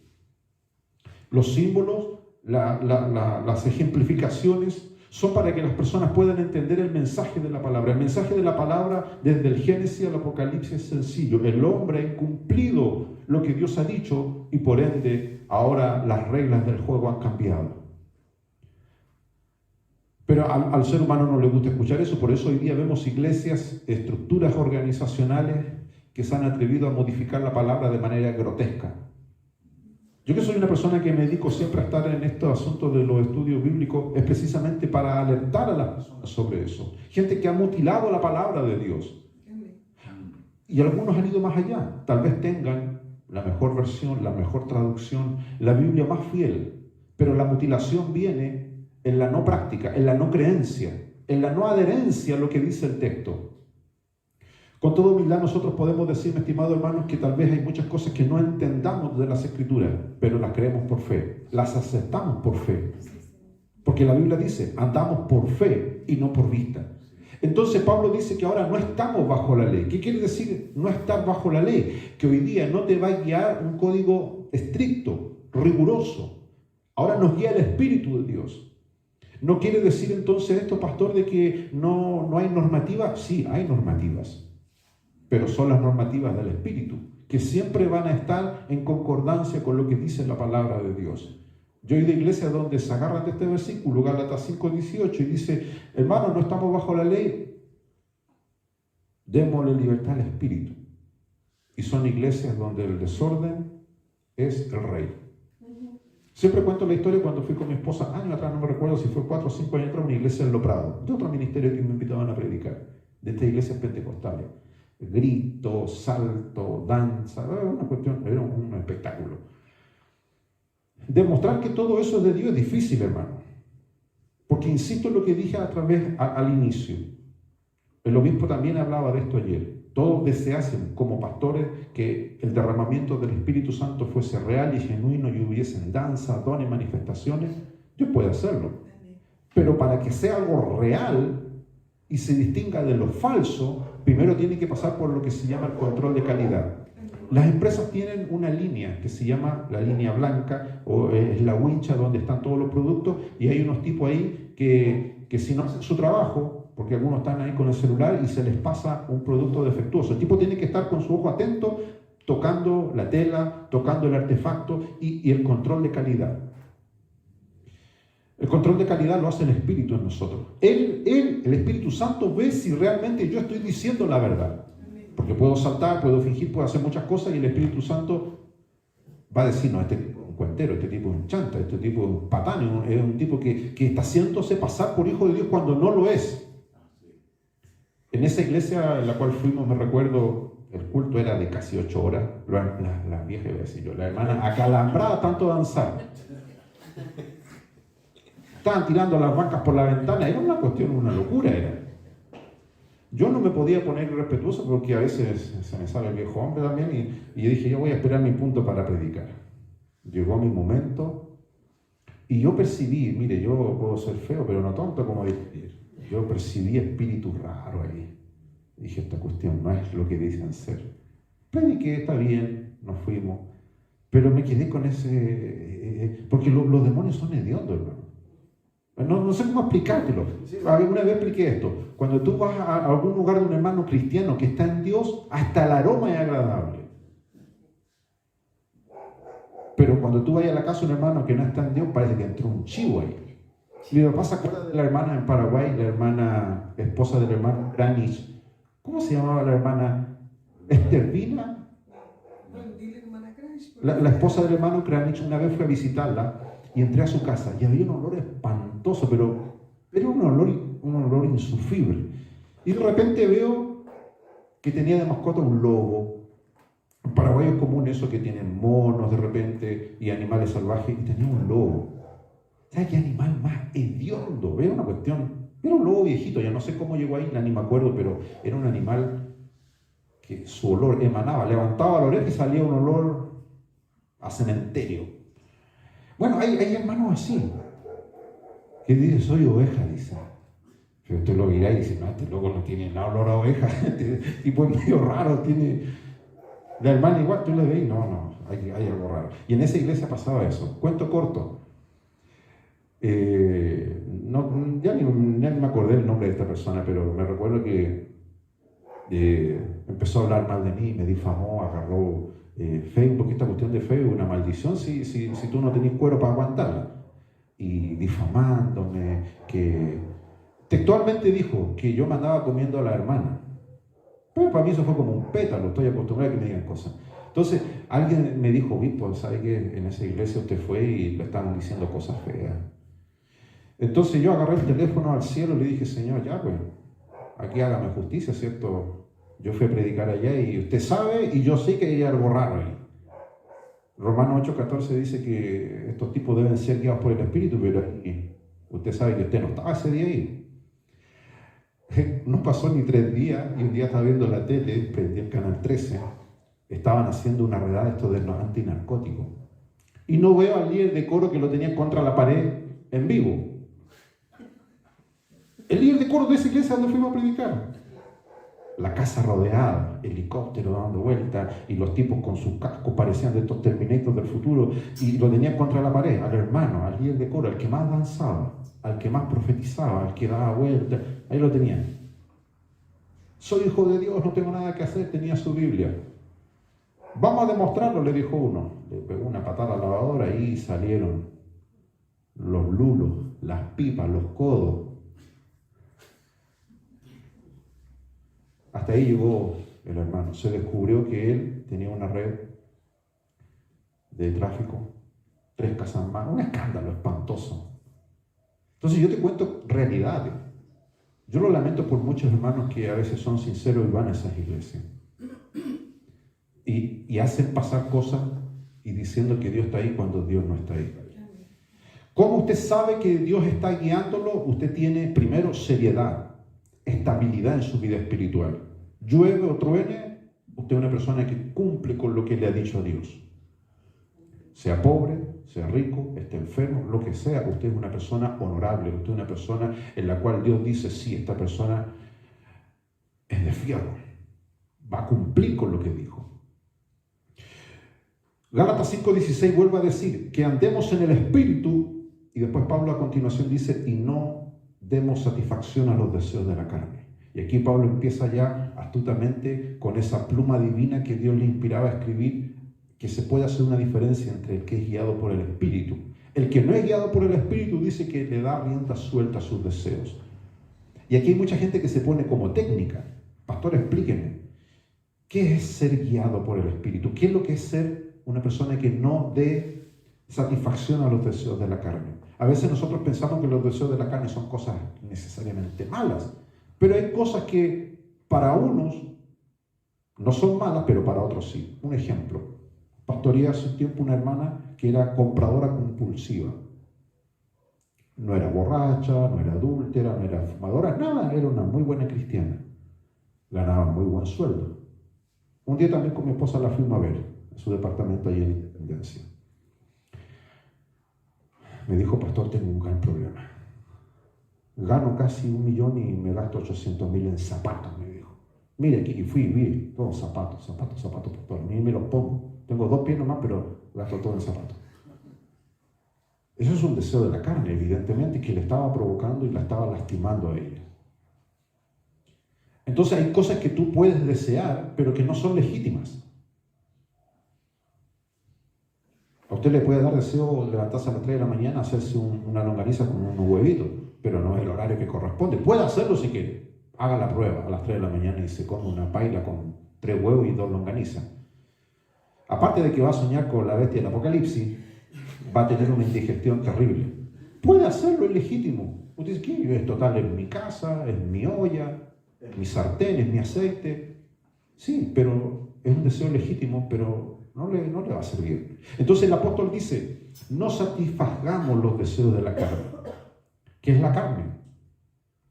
Los símbolos, las ejemplificaciones son para que las personas puedan entender el mensaje de la palabra. El mensaje de la palabra desde el Génesis al Apocalipsis es sencillo. El hombre ha incumplido lo que Dios ha dicho y por ende ahora las reglas del juego han cambiado. Pero al ser humano no le gusta escuchar eso, por eso hoy día vemos iglesias, estructuras organizacionales que se han atrevido a modificar la palabra de manera grotesca. Yo que soy una persona que me dedico siempre a estar en estos asuntos de los estudios bíblicos, es precisamente para alertar a las personas sobre eso. Gente que ha mutilado la palabra de Dios. Y algunos han ido más allá. Tal vez tengan la mejor versión, la mejor traducción, la Biblia más fiel, pero la mutilación viene en la no práctica, en la no creencia, en la no adherencia a lo que dice el texto. Con toda humildad nosotros podemos decir, mi estimado hermanos, que tal vez hay muchas cosas que no entendamos de las Escrituras, pero las creemos por fe, las aceptamos por fe. Porque la Biblia dice, andamos por fe y no por vista. Entonces Pablo dice que ahora no estamos bajo la ley. ¿Qué quiere decir no estar bajo la ley? Que hoy día no te va a guiar un código estricto, riguroso. Ahora nos guía el Espíritu de Dios. ¿No quiere decir entonces esto, pastor, de que no hay normativas? Sí, hay normativas. Pero son las normativas del Espíritu, que siempre van a estar en concordancia con lo que dice la palabra de Dios. Yo he ido a iglesias donde se agarran de este versículo, Gálatas 5:18, y dice, hermanos, no estamos bajo la ley, démosle libertad al Espíritu. Y son iglesias donde el desorden es el rey. Siempre cuento la historia cuando fui con mi esposa, años atrás, no me recuerdo si fue 4 o 5 años atrás, a una iglesia en Lo Prado, de otro ministerio que me invitaban a predicar, de estas iglesias pentecostales. Grito, salto, danza, una cuestión, era un espectáculo. Demostrar que todo eso es de Dios es difícil, hermano. Porque insisto en lo que dije al inicio. El obispo también hablaba de esto ayer. Todos deseasen, como pastores, que el derramamiento del Espíritu Santo fuese real y genuino y hubiesen danza, dones y manifestaciones. Dios puede hacerlo. Pero para que sea algo real y se distinga de lo falso, primero tiene que pasar por lo que se llama el control de calidad. Las empresas tienen una línea que se llama la línea blanca, o es la wincha donde están todos los productos, y hay unos tipos ahí que si no hacen su trabajo, porque algunos están ahí con el celular y se les pasa un producto defectuoso. El tipo tiene que estar con su ojo atento, tocando la tela, tocando el artefacto y el control de calidad. El control de calidad lo hace el Espíritu en nosotros. El Espíritu Santo ve si realmente yo estoy diciendo la verdad. Porque puedo saltar, puedo fingir, puedo hacer muchas cosas y el Espíritu Santo va a decir, no, este tipo es un cuentero, este tipo es un chanta, este tipo es un patán, es un tipo que está haciéndose pasar por hijo de Dios cuando no lo es. En esa iglesia en la cual fuimos, me recuerdo, el culto era de casi 8 horas. La vieja, iba a decir yo, la hermana acalambrada tanto danzar. Estaban tirando las bancas por la ventana, era una cuestión, una locura era. Yo no me podía poner irrespetuoso porque a veces se me sale el viejo hombre también y yo dije, yo voy a esperar mi punto para predicar. Llegó mi momento y yo percibí, mire, yo puedo ser feo, pero no tonto como decir. Yo percibí espíritu raro ahí. Dije, esta cuestión no es lo que dicen ser. Prediqué, está bien, nos fuimos, pero me quedé con ese, porque los demonios son hediondos, hermano. No sé cómo explicártelo. Alguna vez expliqué esto. Cuando tú vas a algún lugar de un hermano cristiano que está en Dios, hasta el aroma es agradable. Pero cuando tú vayas a la casa de un hermano que no está en Dios, parece que entró un chivo ahí. Mi papá se acuerda de la hermana en Paraguay, la hermana esposa del hermano Kranich. ¿Cómo se llamaba la hermana? ¿Estervina? La esposa del hermano Kranich, una vez fue a visitarla y entré a su casa y había un olor espantoso, pero era un olor insufrible. Y de repente veo que tenía de mascota un lobo. En Paraguay es común eso, que tienen monos de repente y animales salvajes, y tenía un lobo. ¿Sabes qué animal más hediondo? Era una cuestión, era un lobo viejito, ya no sé cómo llegó ahí, ni me acuerdo, pero era un animal que su olor emanaba, levantaba la oreja y salía un olor a cementerio. Bueno, hay hermanos así, que dicen, soy oveja, dice. Pero usted lo mirá y dice, no, este loco no tiene nada olor a oveja, este tipo es medio raro, tiene... La hermana igual, tú le veis, no, hay algo raro. Y en esa iglesia pasaba eso. Cuento corto. Ya ni me acordé el nombre de esta persona, pero me recuerdo que empezó a hablar mal de mí, me difamó, agarró Facebook, porque esta cuestión de Facebook es una maldición si tú no tenés cuero para aguantarla. Y difamándome, que textualmente dijo que yo me andaba comiendo a la hermana. Pero para mí eso fue como un pétalo, estoy acostumbrado a que me digan cosas. Entonces, alguien me dijo, obispo, ¿sabe que en esa iglesia usted fue y le estaban diciendo cosas feas? Entonces yo agarré el teléfono al cielo y le dije, Señor, ya pues, aquí hágame justicia, ¿cierto? Yo fui a predicar allá y usted sabe y yo sé que hay algo raro ahí. Romanos 8:14 dice que estos tipos deben ser guiados por el Espíritu, pero usted sabe que usted no estaba ese día ahí. No pasó ni 3 días y un día estaba viendo la tele, prendí el canal 13, estaban haciendo una redada esto de los antinarcóticos. Y no veo al líder de coro que lo tenía contra la pared en vivo. El líder de coro de esa iglesia donde fuimos a predicar. La casa rodeada, helicóptero dando vueltas y los tipos con sus cascos parecían de estos Terminators del futuro y lo tenían contra la pared, al hermano, al líder de coro, al que más danzaba, al que más profetizaba, al que daba vueltas, ahí lo tenían. Soy hijo de Dios, no tengo nada que hacer, tenía su Biblia. Vamos a demostrarlo, le dijo uno. Le pegó una patada a la lavadora y salieron los lulos, las pipas, los codos. Hasta ahí llegó el hermano. Se descubrió que él tenía una red de tráfico, 3 casas más, un escándalo espantoso. Entonces yo te cuento realidades. Yo lo lamento por muchos hermanos que a veces son sinceros y van a esas iglesias. Y hacen pasar cosas y diciendo que Dios está ahí cuando Dios no está ahí. ¿Cómo usted sabe que Dios está guiándolo? Usted tiene primero seriedad, estabilidad en su vida espiritual. Llueve o truene, usted es una persona que cumple con lo que le ha dicho a Dios. Sea pobre, sea rico, esté enfermo, lo que sea, usted es una persona honorable, usted es una persona en la cual Dios dice, sí, esta persona es de fierro, va a cumplir con lo que dijo. Gálatas 5:16 vuelve a decir que andemos en el Espíritu, y después Pablo a continuación dice, y no demos satisfacción a los deseos de la carne. Y aquí Pablo empieza ya astutamente con esa pluma divina que Dios le inspiraba a escribir, que se puede hacer una diferencia entre el que es guiado por el Espíritu. El que no es guiado por el Espíritu dice que le da rienda suelta a sus deseos. Y aquí hay mucha gente que se pone como técnica. Pastor, explíqueme, ¿qué es ser guiado por el Espíritu? ¿Qué es lo que es ser una persona que no dé satisfacción a los deseos de la carne? A veces nosotros pensamos que los deseos de la carne son cosas necesariamente malas, pero hay cosas que para unos no son malas, pero para otros sí. Un ejemplo, pastoreé hace un tiempo una hermana que era compradora compulsiva. No era borracha, no era adúltera, no era fumadora, nada, era una muy buena cristiana. Ganaba muy buen sueldo. Un día también con mi esposa la fuimos a ver en su departamento allí en Independencia. Me dijo, pastor, tengo un gran problema. Gano casi 1 millón y me gasto 800.000 en zapatos, me dijo. Mire, aquí fui, vi, todos zapatos, pastor. Ni me los pongo. Tengo 2 pies nomás, pero gasto todo en zapatos. Eso es un deseo de la carne, evidentemente, que le estaba provocando y la estaba lastimando a ella. Entonces hay cosas que tú puedes desear, pero que no son legítimas. A usted le puede dar deseo levantarse a las 3 de la mañana, hacerse una longaniza con unos huevitos, pero no es el horario que corresponde. Puede hacerlo si quiere. Haga la prueba a las 3 de la mañana y se come una paila con 3 huevos y 2 longanizas. Aparte de que va a soñar con la bestia del Apocalipsis, va a tener una indigestión terrible. Puede hacerlo, es legítimo. Usted dice, ¿qué? Es total, es mi casa, es mi olla, es mi sartén, es mi aceite. Sí, pero es un deseo legítimo, pero no le va a servir. Entonces el apóstol dice, no satisfagamos los deseos de la carne. ¿Qué es la carne?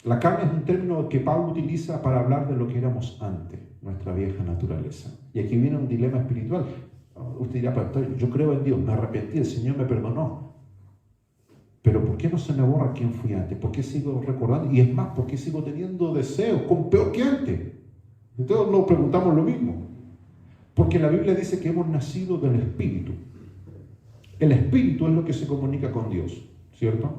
La carne es un término que Pablo utiliza para hablar de lo que éramos antes, nuestra vieja naturaleza. Y aquí viene un dilema espiritual. Usted dirá, pastor, yo creo en Dios, me arrepentí, el Señor me perdonó. Pero ¿por qué no se me borra quién fui antes? ¿Por qué sigo recordando? Y es más, ¿por qué sigo teniendo deseos con peor que antes? Entonces nos preguntamos lo mismo. Porque la Biblia dice que hemos nacido del Espíritu. El Espíritu es lo que se comunica con Dios, ¿cierto?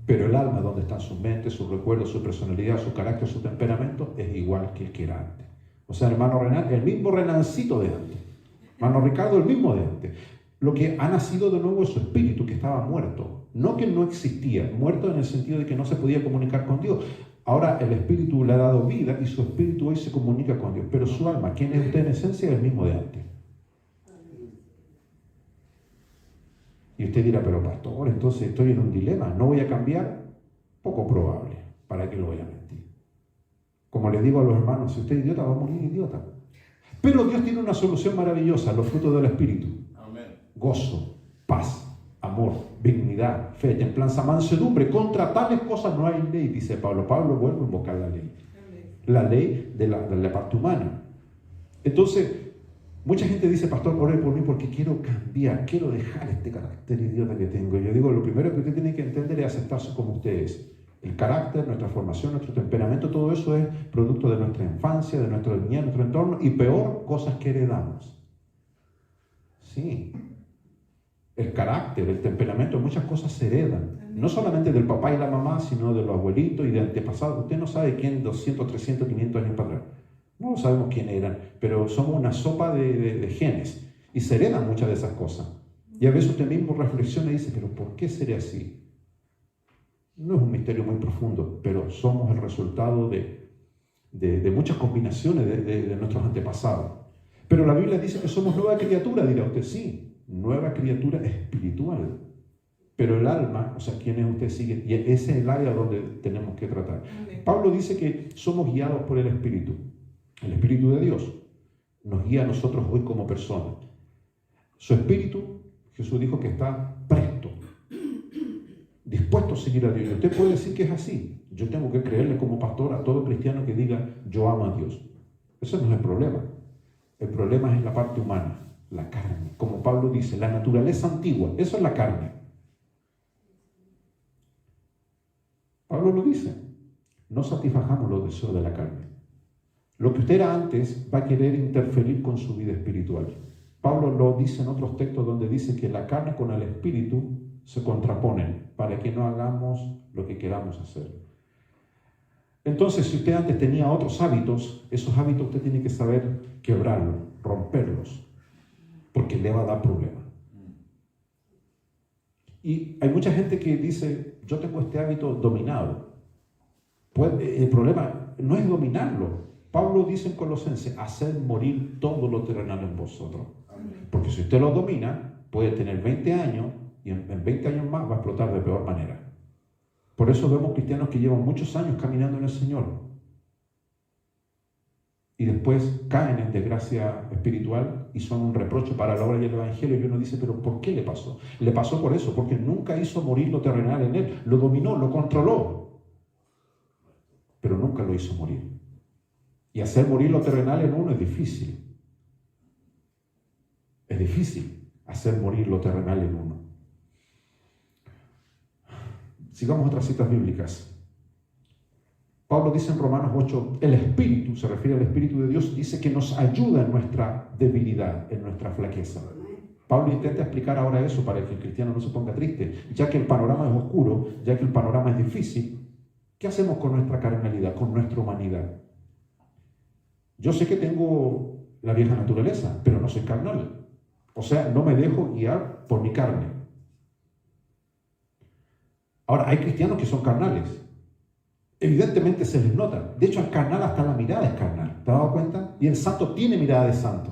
Pero el alma, donde están sus mentes, sus recuerdos, su personalidad, su carácter, su temperamento, es igual que el que era antes. O sea, hermano Renan, el mismo Renancito de antes. Hermano Ricardo, el mismo de antes. Lo que ha nacido de nuevo es su espíritu, que estaba muerto. No que no existía, muerto en el sentido de que no se podía comunicar con Dios. Ahora el espíritu le ha dado vida y su espíritu hoy se comunica con Dios. Pero su alma, ¿quién es usted en esencia? Es el mismo de antes. Y usted dirá, pero pastor, entonces estoy en un dilema, ¿no voy a cambiar? Poco probable, ¿para qué lo voy a mentir? Como les digo a los hermanos, si usted es idiota, va a morir idiota. Pero Dios tiene una solución maravillosa, los frutos del Espíritu. Amén. Gozo, paz, amor, dignidad, fe, templanza, mansedumbre. Contra tales cosas no hay ley, dice Pablo. Pablo vuelve a invocar la ley. Amén. La ley de la parte humana. Entonces, mucha gente dice, pastor, ore por mí porque quiero cambiar, quiero dejar este carácter idiota que tengo. Yo digo, lo primero que usted tiene que entender es aceptarse como usted es. El carácter, nuestra formación, nuestro temperamento, todo eso es producto de nuestra infancia, de nuestra niñez, nuestro entorno, y peor, cosas que heredamos. Sí. El carácter, el temperamento, muchas cosas se heredan. No solamente del papá y la mamá, sino de los abuelitos y de antepasados. Usted no sabe quién 200, 300, 500 años para atrás. No sabemos quién eran, pero somos una sopa de genes y se heredan muchas de esas cosas. Y a veces usted mismo reflexiona y dice, pero ¿por qué será así? No es un misterio muy profundo, pero somos el resultado de muchas combinaciones de nuestros antepasados. Pero la Biblia dice que somos nueva criatura, dirá usted, sí, nueva criatura espiritual. Pero el alma, o sea, ¿quién es usted? Sigue, y ese es el área donde tenemos que tratar. Pablo dice que somos guiados por el Espíritu. El Espíritu de Dios nos guía a nosotros hoy como personas. Su Espíritu, Jesús dijo que está presto, dispuesto a seguir a Dios. Y usted puede decir que es así. Yo tengo que creerle como pastor a todo cristiano que diga, yo amo a Dios. Ese no es el problema. El problema es la parte humana, la carne. Como Pablo dice, la naturaleza antigua, eso es la carne. Pablo lo dice, no satisfajamos los deseos de la carne. Lo que usted era antes va a querer interferir con su vida espiritual. Pablo lo dice en otros textos donde dice que la carne con el espíritu se contraponen para que no hagamos lo que queramos hacer. Entonces, si usted antes tenía otros hábitos, esos hábitos usted tiene que saber quebrarlos, romperlos, porque le va a dar problemas. Y hay mucha gente que dice, yo tengo este hábito dominado. Pues, el problema no es dominarlo. Pablo dice en Colosenses, hacer morir todo lo terrenal en vosotros. Porque si usted lo domina, puede tener 20 años y en 20 años más va a explotar de peor manera. Por eso vemos cristianos que llevan muchos años caminando en el Señor y después caen en desgracia espiritual y son un reproche para la obra y el Evangelio. Y uno dice, pero ¿por qué le pasó? Le pasó por eso, porque nunca hizo morir lo terrenal en él. Lo dominó, lo controló, pero nunca lo hizo morir. Y hacer morir lo terrenal en uno es difícil. Es difícil hacer morir lo terrenal en uno. Sigamos otras citas bíblicas. Pablo dice en Romanos 8, el Espíritu, se refiere al Espíritu de Dios, dice que nos ayuda en nuestra debilidad, en nuestra flaqueza. Pablo intenta explicar ahora eso para que el cristiano no se ponga triste. Ya que el panorama es oscuro, ya que el panorama es difícil, ¿qué hacemos con nuestra carnalidad, con nuestra humanidad? Yo sé que tengo la vieja naturaleza, pero no soy carnal. O sea, no me dejo guiar por mi carne. Ahora, hay cristianos que son carnales. Evidentemente se les nota. De hecho, al carnal hasta la mirada es carnal. ¿Te has dado cuenta? Y el santo tiene mirada de santo.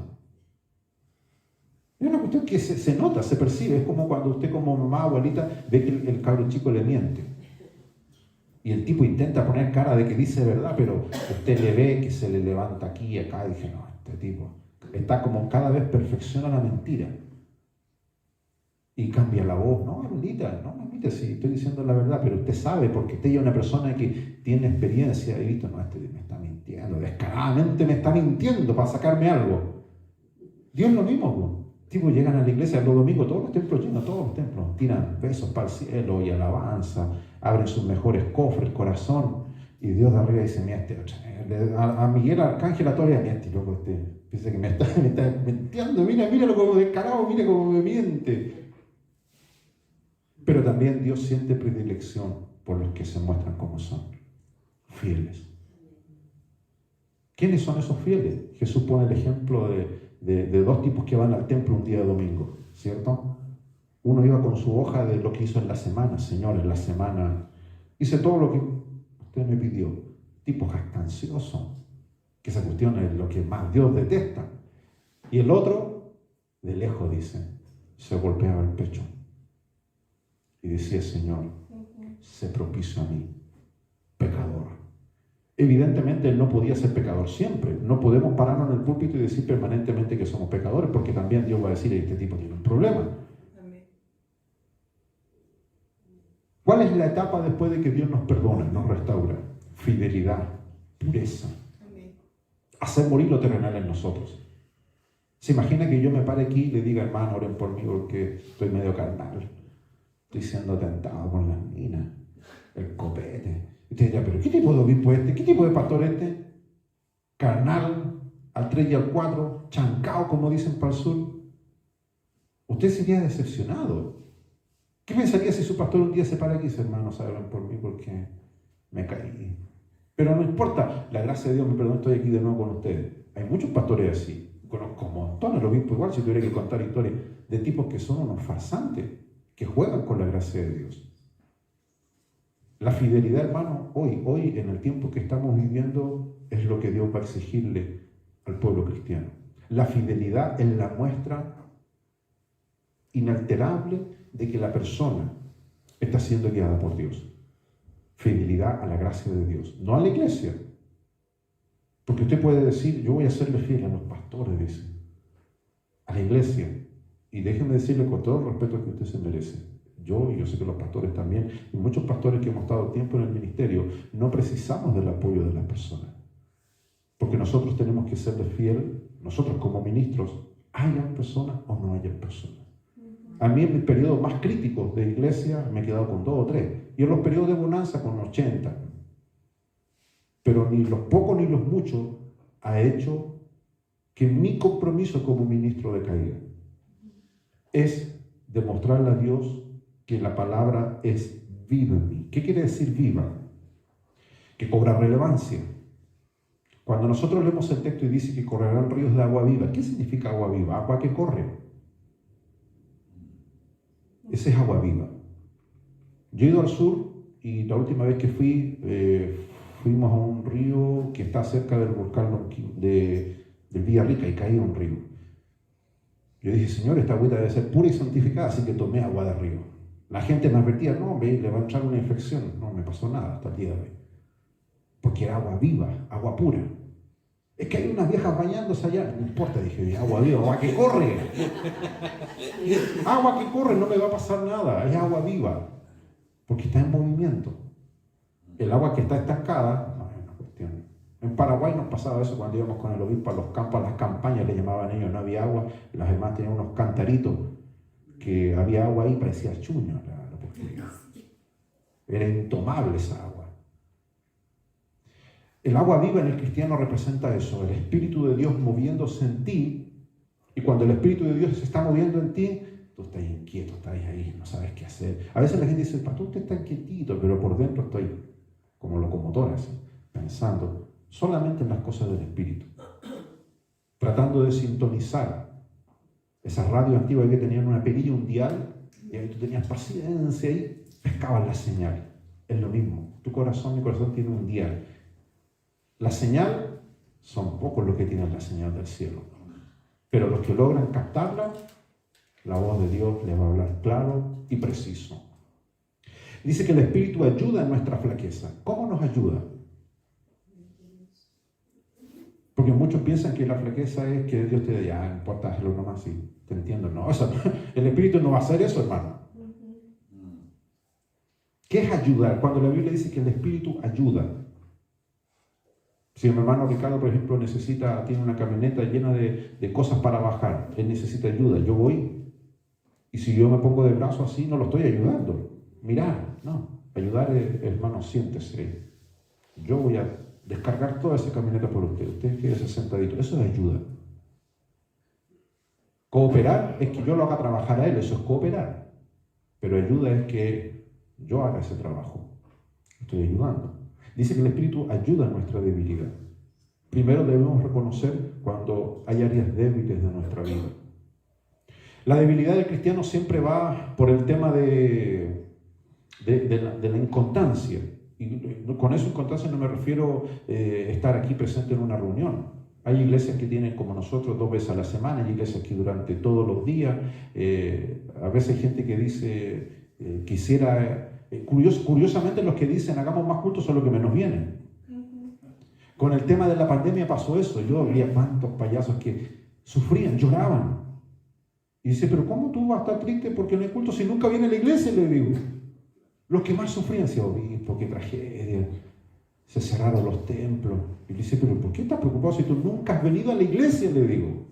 Es una cuestión que se nota, se percibe. Es como cuando usted como mamá, abuelita, ve que el cabro chico le miente. Y el tipo intenta poner cara de que dice verdad, pero usted le ve que se le levanta aquí y acá. Y dije, no, este tipo está como cada vez perfecciona la mentira. Y cambia la voz. No, abuelita, no, mamita, sí, estoy diciendo la verdad, pero usted sabe, porque usted ya es una persona que tiene experiencia. Y visto, no, este me está mintiendo, descaradamente me está mintiendo para sacarme algo. Dios lo mismo, ¿no? Tipo, llegan a la iglesia los domingos, todos los templos llenos, todos los templos, tiran besos para el cielo y alabanza, abren sus mejores cofres, corazón, Y Dios de arriba dice, mira a Miguel Arcángel todavía miente, loco, piensa que me está mintiendo, míralo como descarado, mira cómo me miente. Pero también Dios siente predilección por los que se muestran como son, fieles. ¿Quiénes son esos fieles? Jesús pone el ejemplo de dos tipos que van al templo un día de domingo, ¿cierto? Uno iba con su hoja de lo que hizo en la semana. Señor, en la semana hice todo lo que usted me pidió. Tipo jactancioso, que esa cuestión es lo que más Dios detesta. Y el otro, de lejos dice, se golpeaba el pecho y decía, Señor, sé propicio a mí, pecador. Evidentemente él no podía ser pecador siempre. No podemos pararnos en el púlpito y decir permanentemente que somos pecadores, porque también Dios va a decir, este tipo tiene un problema. ¿Cuál es la etapa después de que Dios nos perdona, nos restaura? Fidelidad, pureza. Hacer morir lo terrenal en nosotros. ¿Se imagina que yo me pare aquí y le diga, hermano, oren por mí porque estoy medio carnal? Estoy siendo tentado por las minas, el copete. Y usted dirá, ¿pero qué tipo de obispo es este? ¿Qué tipo de pastor es este? Carnal, al 3 y al 4, chancao, como dicen para el sur. Usted sería decepcionado. ¿Qué pensaría si su pastor un día se para aquí y dice, hermanos, oren por mí porque me caí? Pero no importa, la gracia de Dios me perdona, estoy aquí de nuevo con ustedes. Hay muchos pastores así. Conozco montones, lo obispo igual, si tuviera que contar historias de tipos que son unos farsantes, que juegan con la gracia de Dios. La fidelidad, hermano, hoy en el tiempo que estamos viviendo, es lo que Dios va a exigirle al pueblo cristiano. La fidelidad es la muestra inalterable de que la persona está siendo guiada por Dios. Fidelidad a la gracia de Dios, no a la iglesia. Porque usted puede decir, yo voy a serle fiel a los pastores, dice, a la iglesia. Y déjenme decirle con todo el respeto que usted se merece. Yo, y yo sé que los pastores también, y muchos pastores que hemos estado tiempo en el ministerio, no precisamos del apoyo de las personas. Porque nosotros tenemos que serle fiel, nosotros como ministros, hayan personas o no hayan personas. A mí en mis periodos más críticos de iglesia me he quedado con 2 o 3. Y en los periodos de bonanza con 80. Pero ni los pocos ni los muchos ha hecho que mi compromiso como ministro decaiga. Es demostrarle a Dios que la palabra es viva en mí. ¿Qué quiere decir viva? Que cobra relevancia. Cuando nosotros leemos el texto y dice que correrán ríos de agua viva, ¿qué significa agua viva? Agua que corre. Esa es agua viva. Yo he ido al sur y la última vez que fuimos a un río que está cerca del volcán del Villarrica y caía un río. Yo dije, Señor, esta agüita debe ser pura y santificada, así que tomé agua de río. La gente me advertía, no, le va a entrar una infección. No me pasó nada hasta el día de hoy. Porque era agua viva, agua pura. Es que hay unas viejas bañándose allá. No importa, dije, agua viva, agua que corre. Agua que corre, no me va a pasar nada. Es agua viva. Porque está en movimiento. El agua que está estancada, no es una cuestión. En Paraguay nos pasaba eso cuando íbamos con el obispo a los campos, a las campañas, le llamaban ellos, no había agua. Las demás tenían unos cantaritos que había agua ahí, parecía chuño la porquería. Era intomable esa agua. El agua viva en el cristiano representa eso, el Espíritu de Dios moviéndose en ti. Y cuando el Espíritu de Dios se está moviendo en ti, tú estás inquieto, estás ahí, no sabes qué hacer. A veces la gente dice, pastor, usted está inquietito, pero por dentro estoy como locomotora, así, pensando solamente en las cosas del Espíritu. Tratando de sintonizar esa radio antigua que tenían una perilla, un dial, y ahí tú tenías paciencia y pescabas la señal. Es lo mismo, mi corazón tiene un dial. La señal, son pocos los que tienen la señal del cielo. Pero los que logran captarla, la voz de Dios les va a hablar claro y preciso. Dice que el Espíritu ayuda en nuestra flaqueza. ¿Cómo nos ayuda? Porque muchos piensan que la flaqueza es que Dios te diga, no importa, hazlo nomás, sí, te entiendo. No, el Espíritu no va a hacer eso, hermano. ¿Qué es ayudar? Cuando la Biblia dice que el Espíritu ayuda. Si mi hermano Ricardo, por ejemplo, tiene una camioneta llena de cosas para bajar, él necesita ayuda, yo voy, y si yo me pongo de brazo así, no lo estoy ayudando. Mirar, no. Ayudar es, hermano, siéntese. yo voy a descargar toda esa camioneta por usted. Usted quédese sentadito. Eso es ayuda. Cooperar es que yo lo haga trabajar a él, eso es cooperar. Pero ayuda es que yo haga ese trabajo. Estoy ayudando. Dice que el Espíritu ayuda a nuestra debilidad. Primero debemos reconocer cuando hay áreas débiles de nuestra vida. La debilidad del cristiano siempre va por el tema de la inconstancia. Y con eso inconstancia no me refiero estar aquí presente en una reunión. Hay iglesias que tienen como nosotros 2 veces a la semana, hay iglesias que durante todos los días. A veces hay gente que dice, curiosamente los que dicen hagamos más cultos son los que menos vienen. Con el tema de la pandemia pasó eso. Yo había cuantos payasos que sufrían, lloraban. Y dice, pero ¿cómo tú vas a estar triste porque no hay culto si nunca viene a la iglesia? Le digo. Los que más sufrían decían, obispo, qué tragedia. Se cerraron los templos. Y le dice, pero ¿por qué estás preocupado si tú nunca has venido a la iglesia? Le digo.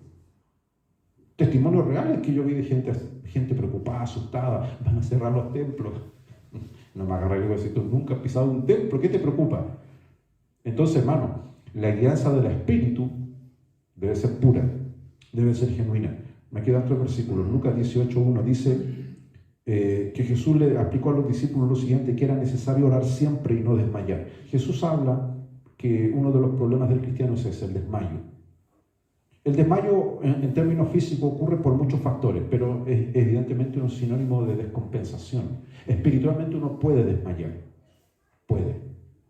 Testimonios reales que yo vi de gente preocupada, asustada. Van a cerrar los templos. No me agarré y digo, si tú nunca has pisado un templo, ¿qué te preocupa? Entonces, hermano, la guianza del Espíritu debe ser pura, debe ser genuina. Me quedan 3 versículos. Lucas 18:1 dice que Jesús le aplicó a los discípulos lo siguiente, que era necesario orar siempre y no desmayar. Jesús habla que uno de los problemas del cristiano es el desmayo. El desmayo en términos físicos ocurre por muchos factores, pero es evidentemente un sinónimo de descompensación. Espiritualmente uno puede desmayar, puede.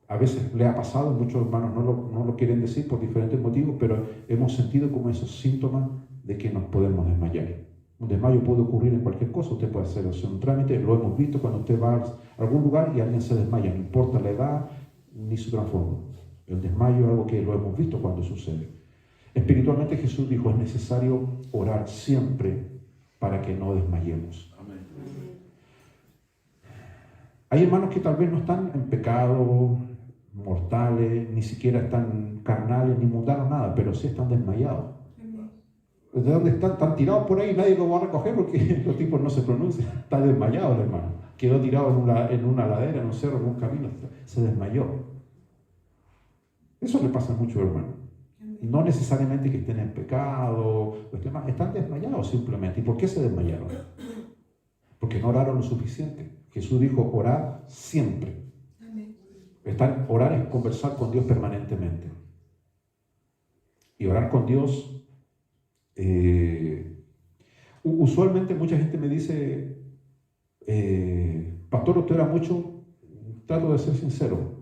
A veces le ha pasado, muchos hermanos no lo quieren decir por diferentes motivos, pero hemos sentido como esos síntomas de que nos podemos desmayar. Un desmayo puede ocurrir en cualquier cosa, usted puede hacer un trámite, lo hemos visto cuando usted va a algún lugar y alguien se desmaya, no importa la edad ni su trasfondo. El desmayo es algo que lo hemos visto cuando sucede. Espiritualmente Jesús dijo, es necesario orar siempre para que no desmayemos. Amén. Hay hermanos que tal vez no están en pecado mortales, ni siquiera están carnales, ni mundanos, nada, pero sí están desmayados. ¿De dónde están? Están tirados por ahí, nadie lo va a recoger porque los tipos no se pronuncian. Está desmayado el hermano. Quedó tirado en una ladera, en un cerro, en un camino, se desmayó. Eso le pasa a muchos hermanos. No necesariamente que estén en pecado, están desmayados simplemente. ¿Y por qué se desmayaron? Porque no oraron lo suficiente. Jesús dijo, orad siempre. Orar es conversar con Dios permanentemente. Y orar con Dios, usualmente mucha gente me dice, pastor, usted ora mucho. Trato de ser sincero.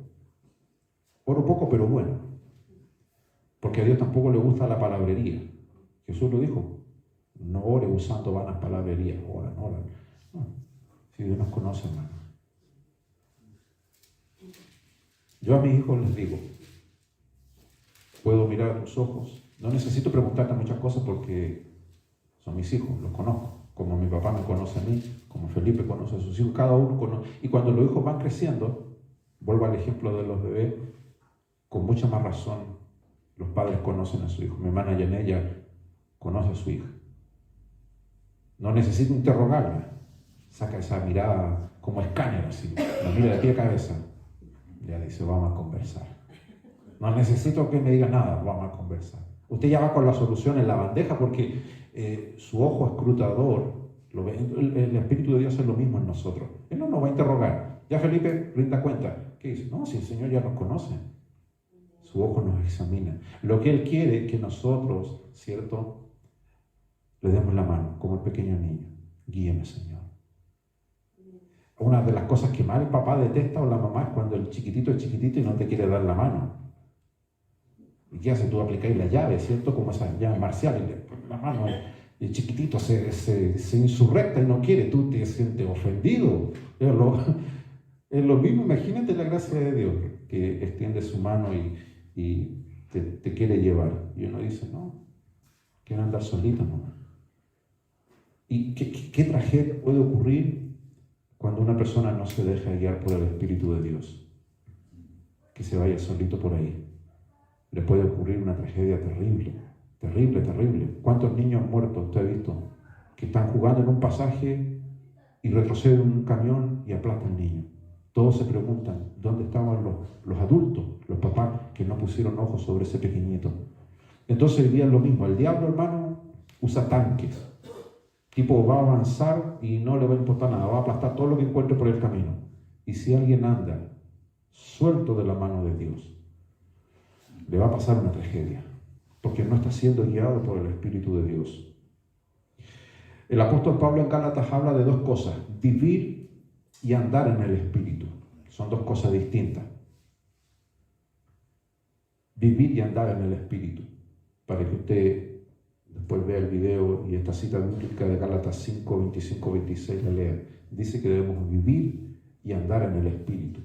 Oro poco, pero bueno. Porque a Dios tampoco le gusta la palabrería. Jesús lo dijo, no ore usando vanas palabrerías. Oran. No. Si Dios nos conoce, hermano. Yo a mis hijos les digo, puedo mirar a tus ojos. No necesito preguntarte muchas cosas porque son mis hijos, los conozco. Como mi papá me conoce a mí, como Felipe conoce a sus hijos, cada uno conoce. Y cuando los hijos van creciendo, vuelvo al ejemplo de los bebés, con mucha más razón los padres conocen a su hijo. Mi hermana Yanella conoce a su hija. No necesito interrogarla. Saca esa mirada como escáner, así. La mira de pie a cabeza. Ya dice, vamos a conversar. No necesito que me diga nada, vamos a conversar. Usted ya va con la solución en la bandeja porque su ojo escrutador, el Espíritu de Dios es lo mismo en nosotros. Él no nos va a interrogar. Ya Felipe rinda cuenta. ¿Qué dice? No, si el Señor ya nos conoce. Su ojo nos examina. Lo que Él quiere es que nosotros, ¿cierto?, le demos la mano, como el pequeño niño. Guíeme, Señor. Una de las cosas que más el papá detesta o la mamá es cuando el chiquitito es chiquitito y no te quiere dar la mano. ¿Y qué hace? Tú aplicáis la llave, ¿cierto? Como esa llave marcial. La mano, el chiquitito se insurrecta y no quiere. Tú te sientes ofendido. Es lo mismo. Imagínate la gracia de Dios que extiende su mano y te quiere llevar. Y uno dice, no, quiero andar solito, ¿no? ¿Y qué tragedia puede ocurrir cuando una persona no se deja guiar por el Espíritu de Dios? Que se vaya solito por ahí. Le puede ocurrir una tragedia terrible, terrible, terrible. ¿Cuántos niños muertos usted ha visto que están jugando en un pasaje y retrocede un camión y aplasta al niño? Todos se preguntan, ¿dónde estaban los adultos, los papás que no pusieron ojos sobre ese pequeñito? Entonces hoy día es lo mismo. El diablo, hermano, usa tanques. Tipo, va a avanzar y no le va a importar nada, va a aplastar todo lo que encuentre por el camino. Y si alguien anda suelto de la mano de Dios, le va a pasar una tragedia, porque no está siendo guiado por el Espíritu de Dios. El apóstol Pablo en Gálatas habla de dos cosas: vivir y andar en el Espíritu. Son dos cosas distintas. Vivir y andar en el Espíritu. Para que usted después vea el video y esta cita bíblica de Gálatas 5, 25, 26 la lea. Dice que debemos vivir y andar en el Espíritu.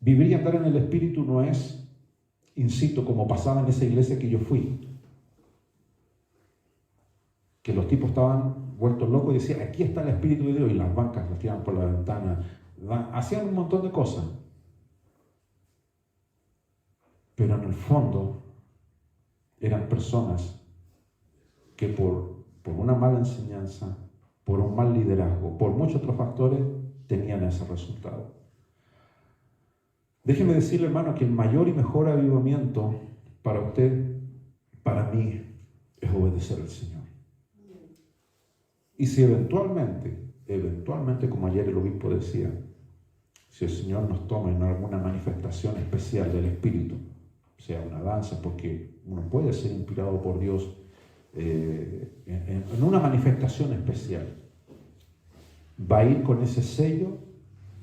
Vivir y andar en el Espíritu no es, insisto, como pasaba en esa iglesia que yo fui, que los tipos estaban vueltos locos y decían, aquí está el Espíritu de Dios, y las bancas las tiraban por la ventana, hacían un montón de cosas. Pero en el fondo eran personas que por una mala enseñanza, por un mal liderazgo, por muchos otros factores, tenían ese resultado. Déjeme decirle, hermano, que el mayor y mejor avivamiento para usted, para mí, es obedecer al Señor. Y si eventualmente, como ayer el obispo decía, si el Señor nos toma en alguna manifestación especial del Espíritu, sea una danza, porque uno puede ser inspirado por Dios en una manifestación especial, va a ir con ese sello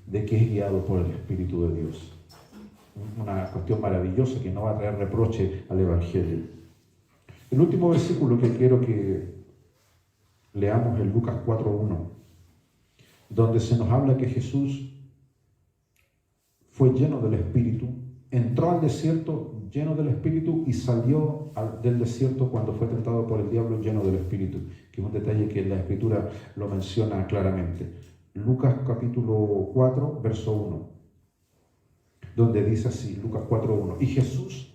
de que es guiado por el Espíritu de Dios. Una cuestión maravillosa que no va a traer reproche al Evangelio. El último versículo que quiero que leamos es Lucas 4:1, donde se nos habla que Jesús fue lleno del Espíritu, entró al desierto lleno del Espíritu y salió del desierto cuando fue tentado por el diablo lleno del Espíritu, que es un detalle que la Escritura lo menciona claramente. Lucas capítulo 4, verso 1, donde dice así, Lucas 4:1, y Jesús,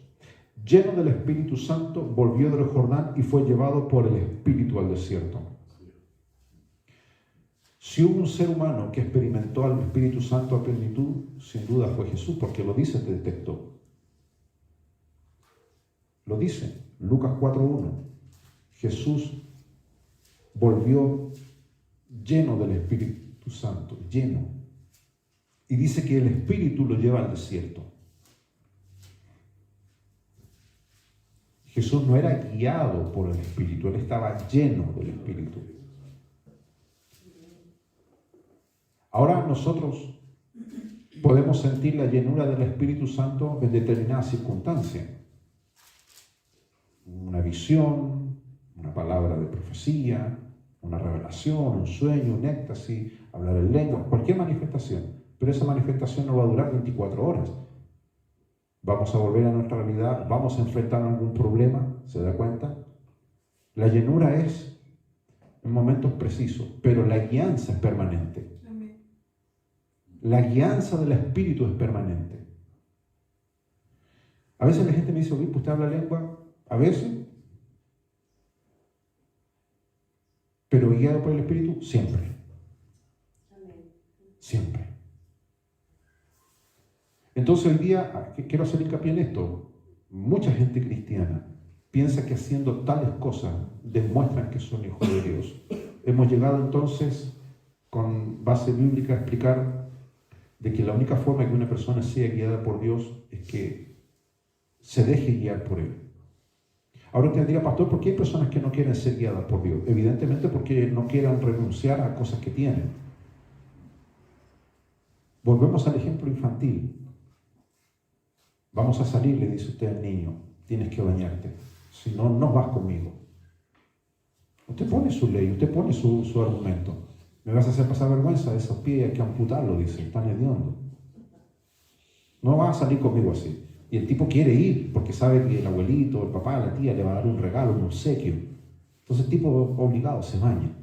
lleno del Espíritu Santo, volvió del Jordán y fue llevado por el Espíritu al desierto. Si hubo un ser humano que experimentó al Espíritu Santo a plenitud, sin duda fue Jesús, porque lo dice este texto. Lo dice, Lucas 4:1. Jesús volvió lleno del Espíritu Santo, lleno. Y dice que el Espíritu lo lleva al desierto. Jesús no era guiado por el Espíritu, Él estaba lleno del Espíritu. Ahora nosotros podemos sentir la llenura del Espíritu Santo en determinadas circunstancias. Una visión, una palabra de profecía, una revelación, un sueño, un éxtasis, hablar en lengua, cualquier manifestación. Pero esa manifestación no va a durar 24 horas. Vamos a volver a nuestra realidad, vamos a enfrentar algún problema, ¿se da cuenta? La llenura es en momentos precisos, pero la guianza es permanente. La guianza del Espíritu es permanente. A veces la gente me dice, obispo, ¿usted habla lengua? A veces. Pero guiado por el Espíritu, siempre. Siempre. Entonces hoy día, quiero hacer hincapié en esto, mucha gente cristiana piensa que haciendo tales cosas demuestran que son hijos de Dios. Hemos llegado entonces, con base bíblica, a explicar de que la única forma que una persona sea guiada por Dios es que se deje guiar por Él. Ahora usted dirá, pastor, ¿por qué hay personas que no quieren ser guiadas por Dios? Evidentemente porque no quieran renunciar a cosas que tienen. Volvemos al ejemplo infantil. Vamos a salir, le dice usted al niño, tienes que bañarte, si no, no vas conmigo. Usted pone su ley, usted pone su argumento. Me vas a hacer pasar vergüenza, de esos pies hay que amputarlo, dice, están hediondo. No vas a salir conmigo así. Y el tipo quiere ir, porque sabe que el abuelito, el papá, la tía le va a dar un regalo, un obsequio. Entonces el tipo obligado se baña.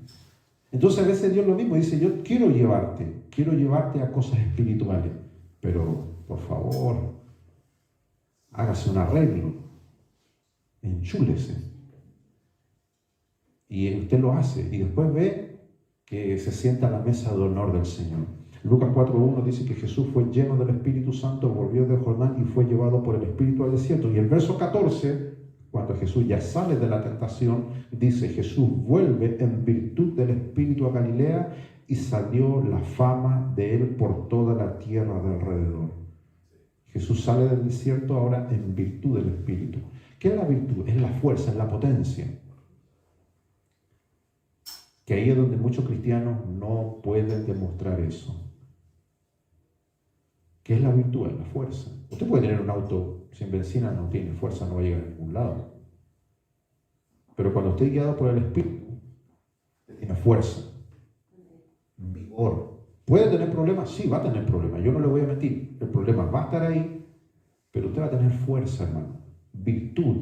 Entonces a veces Dios lo mismo dice, yo quiero llevarte a cosas espirituales, pero por favor, hágase un arreglo, enchúlese. Y usted lo hace, y después ve que se sienta a la mesa de honor del Señor. Lucas 4:1 dice que Jesús fue lleno del Espíritu Santo, volvió de Jordán y fue llevado por el Espíritu al desierto. Y el verso 14, cuando Jesús ya sale de la tentación, dice: Jesús vuelve en virtud del Espíritu a Galilea y salió la fama de él por toda la tierra de alrededor. Jesús sale del desierto ahora en virtud del Espíritu. ¿Qué es la virtud? Es la fuerza, es la potencia. Que ahí es donde muchos cristianos no pueden demostrar eso. ¿Qué es la virtud? Es la fuerza. Usted puede tener un auto sin benzina, no tiene fuerza, no va a llegar a ningún lado. Pero cuando usted es guiado por el Espíritu, tiene fuerza, vigor. ¿Puede tener problemas? Sí, va a tener problemas. Yo no le voy a mentir. El problema va a estar ahí, pero usted va a tener fuerza, hermano. Virtud.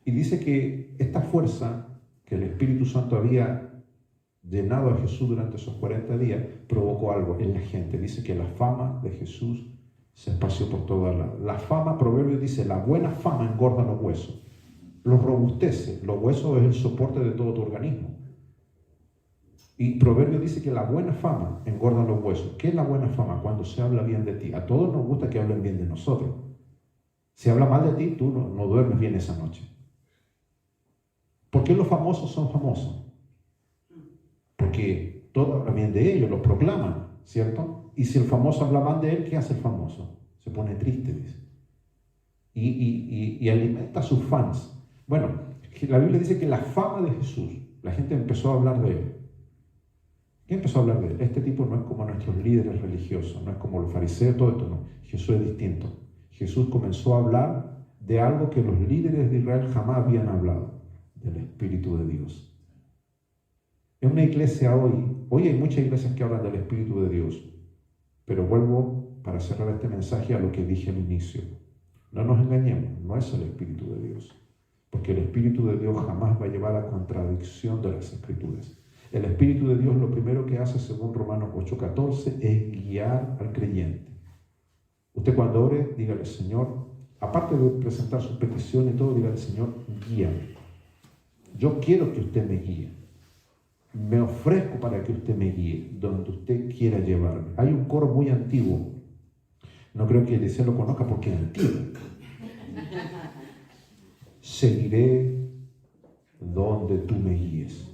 Y dice que esta fuerza que el Espíritu Santo había llenado a Jesús durante esos 40 días, provocó algo en la gente. Dice que la fama de Jesús se esparció por toda la fama. Proverbios dice: la buena fama engorda los huesos, los robustece. Los huesos es el soporte de todo tu organismo. Y Proverbios dice que la buena fama engorda los huesos. ¿Qué es la buena fama? Cuando se habla bien de ti. A todos nos gusta que hablen bien de nosotros. Si habla mal de ti, tú no duermes bien esa noche. ¿Por qué los famosos son famosos? Porque todos hablan bien de ellos, los proclaman, ¿cierto? Y si el famoso habla mal de él, ¿qué hace el famoso? Se pone triste, dice. Y alimenta a sus fans. Bueno, la Biblia dice que la fama de Jesús, la gente empezó a hablar de él. ¿Qué empezó a hablar de él? Este tipo no es como nuestros líderes religiosos, no es como los fariseos, todo esto no. Jesús es distinto. Jesús comenzó a hablar de algo que los líderes de Israel jamás habían hablado, del Espíritu de Dios. En una iglesia hoy hay muchas iglesias que hablan del Espíritu de Dios, pero vuelvo para cerrar este mensaje a lo que dije al inicio. No nos engañemos, no es el Espíritu de Dios, porque el Espíritu de Dios jamás va a llevar a contradicción de las Escrituras. El Espíritu de Dios lo primero que hace, según Romanos 8:14, es guiar al creyente. Usted cuando ore, dígale: Señor, aparte de presentar sus peticiones y todo, dígale: Señor, guíame. Yo quiero que usted me guíe. Me ofrezco para que usted me guíe donde usted quiera llevarme. Hay un coro muy antiguo. No creo que Eliseo lo conozca porque es antiguo. Seguiré donde tú me guíes.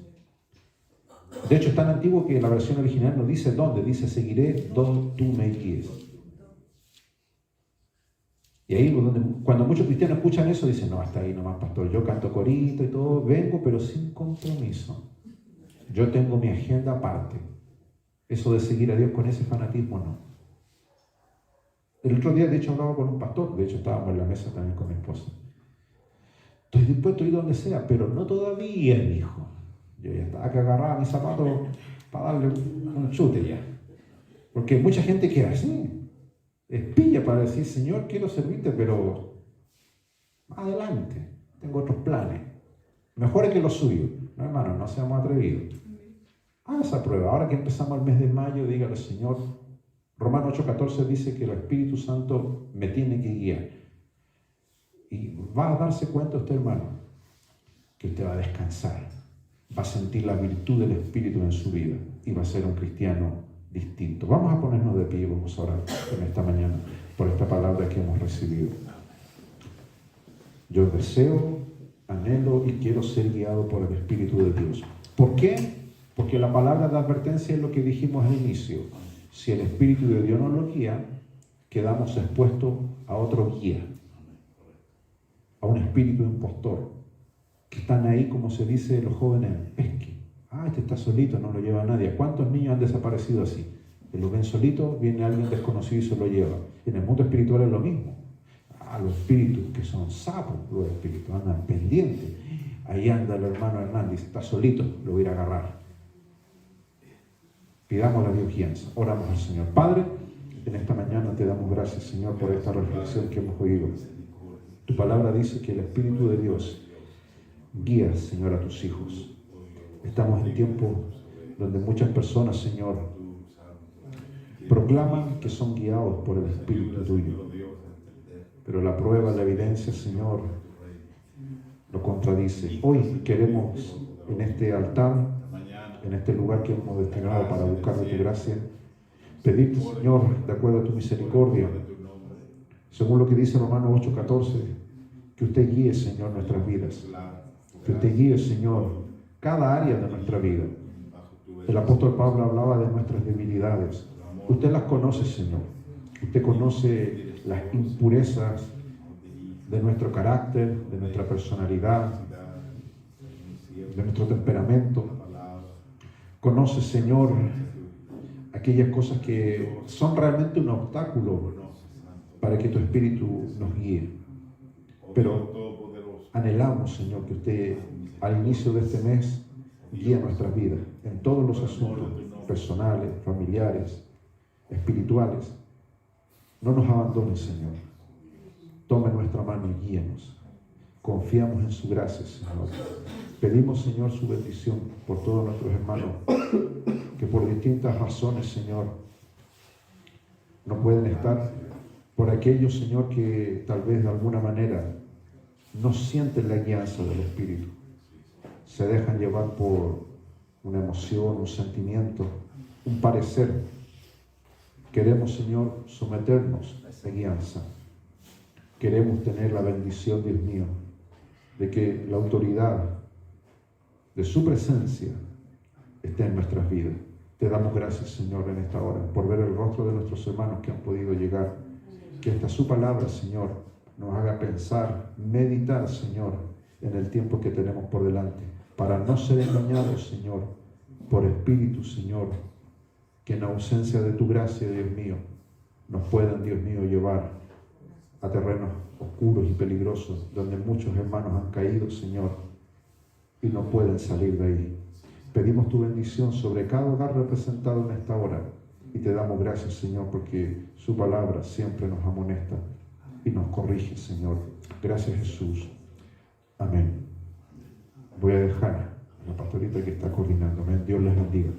De hecho, es tan antiguo que la versión original no dice dónde, dice: seguiré donde tú me guíes. Y ahí, cuando muchos cristianos escuchan eso, dicen: no, hasta ahí nomás, pastor. Yo canto corito y todo, vengo, pero sin compromiso. Yo tengo mi agenda aparte. Eso de seguir a Dios con ese fanatismo, no. El otro día, de hecho, hablaba con un pastor. De hecho, estábamos en la mesa también con mi esposa. Estoy dispuesto a ir donde sea, pero no todavía, dijo. Yo ya estaba que agarraba mis zapatos para darle un chute ya. Porque hay mucha gente que es así. Espilla para decir: Señor, quiero servirte, pero más adelante. Tengo otros planes. Mejores que los suyos. No, hermano, no seamos atrevidos. Haga esa prueba. Ahora que empezamos el mes de mayo, dígale: Señor, Romanos 8:14 dice que el Espíritu Santo me tiene que guiar. Y va a darse cuenta usted, hermano, que usted va a descansar. Va a sentir la virtud del Espíritu en su vida y va a ser un cristiano distinto. Vamos a ponernos de pie y vamos a orar en esta mañana por esta palabra que hemos recibido. Yo deseo, anhelo y quiero ser guiado por el Espíritu de Dios. ¿Por qué? Porque la palabra de advertencia es lo que dijimos al inicio. Si el Espíritu de Dios nos lo guía, quedamos expuestos a otro guía, a un espíritu impostor, que están ahí, como se dice los jóvenes, pesque. Este está solito, no lo lleva nadie. ¿Cuántos niños han desaparecido así? Que lo ven solito, viene alguien desconocido y se lo lleva. En el mundo espiritual es lo mismo. Los espíritus que son sapos, los espíritus andan pendientes. Ahí anda el hermano Hernández, está solito, lo voy a ir a agarrar. Pidamos a Dios guianza. Oramos al Señor. Padre, en esta mañana te damos gracias, Señor, por esta reflexión que hemos oído. Tu palabra dice que el Espíritu de Dios guía, Señor, a tus hijos. Estamos en tiempos donde muchas personas, Señor, proclaman que son guiados por el Espíritu tuyo. Pero la prueba, la evidencia, Señor, lo contradice. Hoy queremos en este altar, en este lugar que hemos destinado para buscar de tu gracia, Pedirte, Señor, de acuerdo a tu misericordia, según lo que dice Romanos 8:14, que usted guíe, Señor, nuestras vidas. Que usted guíe, Señor, cada área de nuestra vida. El apóstol Pablo hablaba de nuestras debilidades. Usted las conoce, Señor. Usted conoce las impurezas de nuestro carácter, de nuestra personalidad, de nuestro temperamento. Conoce, Señor, aquellas cosas que son realmente un obstáculo para que tu Espíritu nos guíe. Pero anhelamos, Señor, que usted al inicio de este mes guíe nuestras vidas en todos los asuntos personales, familiares, espirituales. No nos abandone, Señor. Tome nuestra mano y guíenos. Confiamos en su gracia, Señor. Pedimos, Señor, su bendición por todos nuestros hermanos que por distintas razones, Señor, no pueden estar. Por aquellos, Señor, que tal vez de alguna manera no sienten la guianza del Espíritu. Se dejan llevar por una emoción, un sentimiento, un parecer. Queremos, Señor, someternos a guianza. Queremos tener la bendición, Dios mío, de que la autoridad de su presencia esté en nuestras vidas. Te damos gracias, Señor, en esta hora, por ver el rostro de nuestros hermanos que han podido llegar. Que esta su palabra, Señor, nos haga pensar, meditar, Señor, en el tiempo que tenemos por delante, para no ser engañados, Señor, por espíritus, Señor, que en ausencia de tu gracia, Dios mío, nos puedan, Dios mío, llevar a terrenos oscuros y peligrosos, donde muchos hermanos han caído, Señor, y no pueden salir de ahí. Pedimos tu bendición sobre cada hogar representado en esta hora, y te damos gracias, Señor, porque su palabra siempre nos amonesta y nos corrige, Señor. Gracias, Jesús. Amén. Voy a dejar a la pastorita que está coordinando. Amén. Dios les bendiga.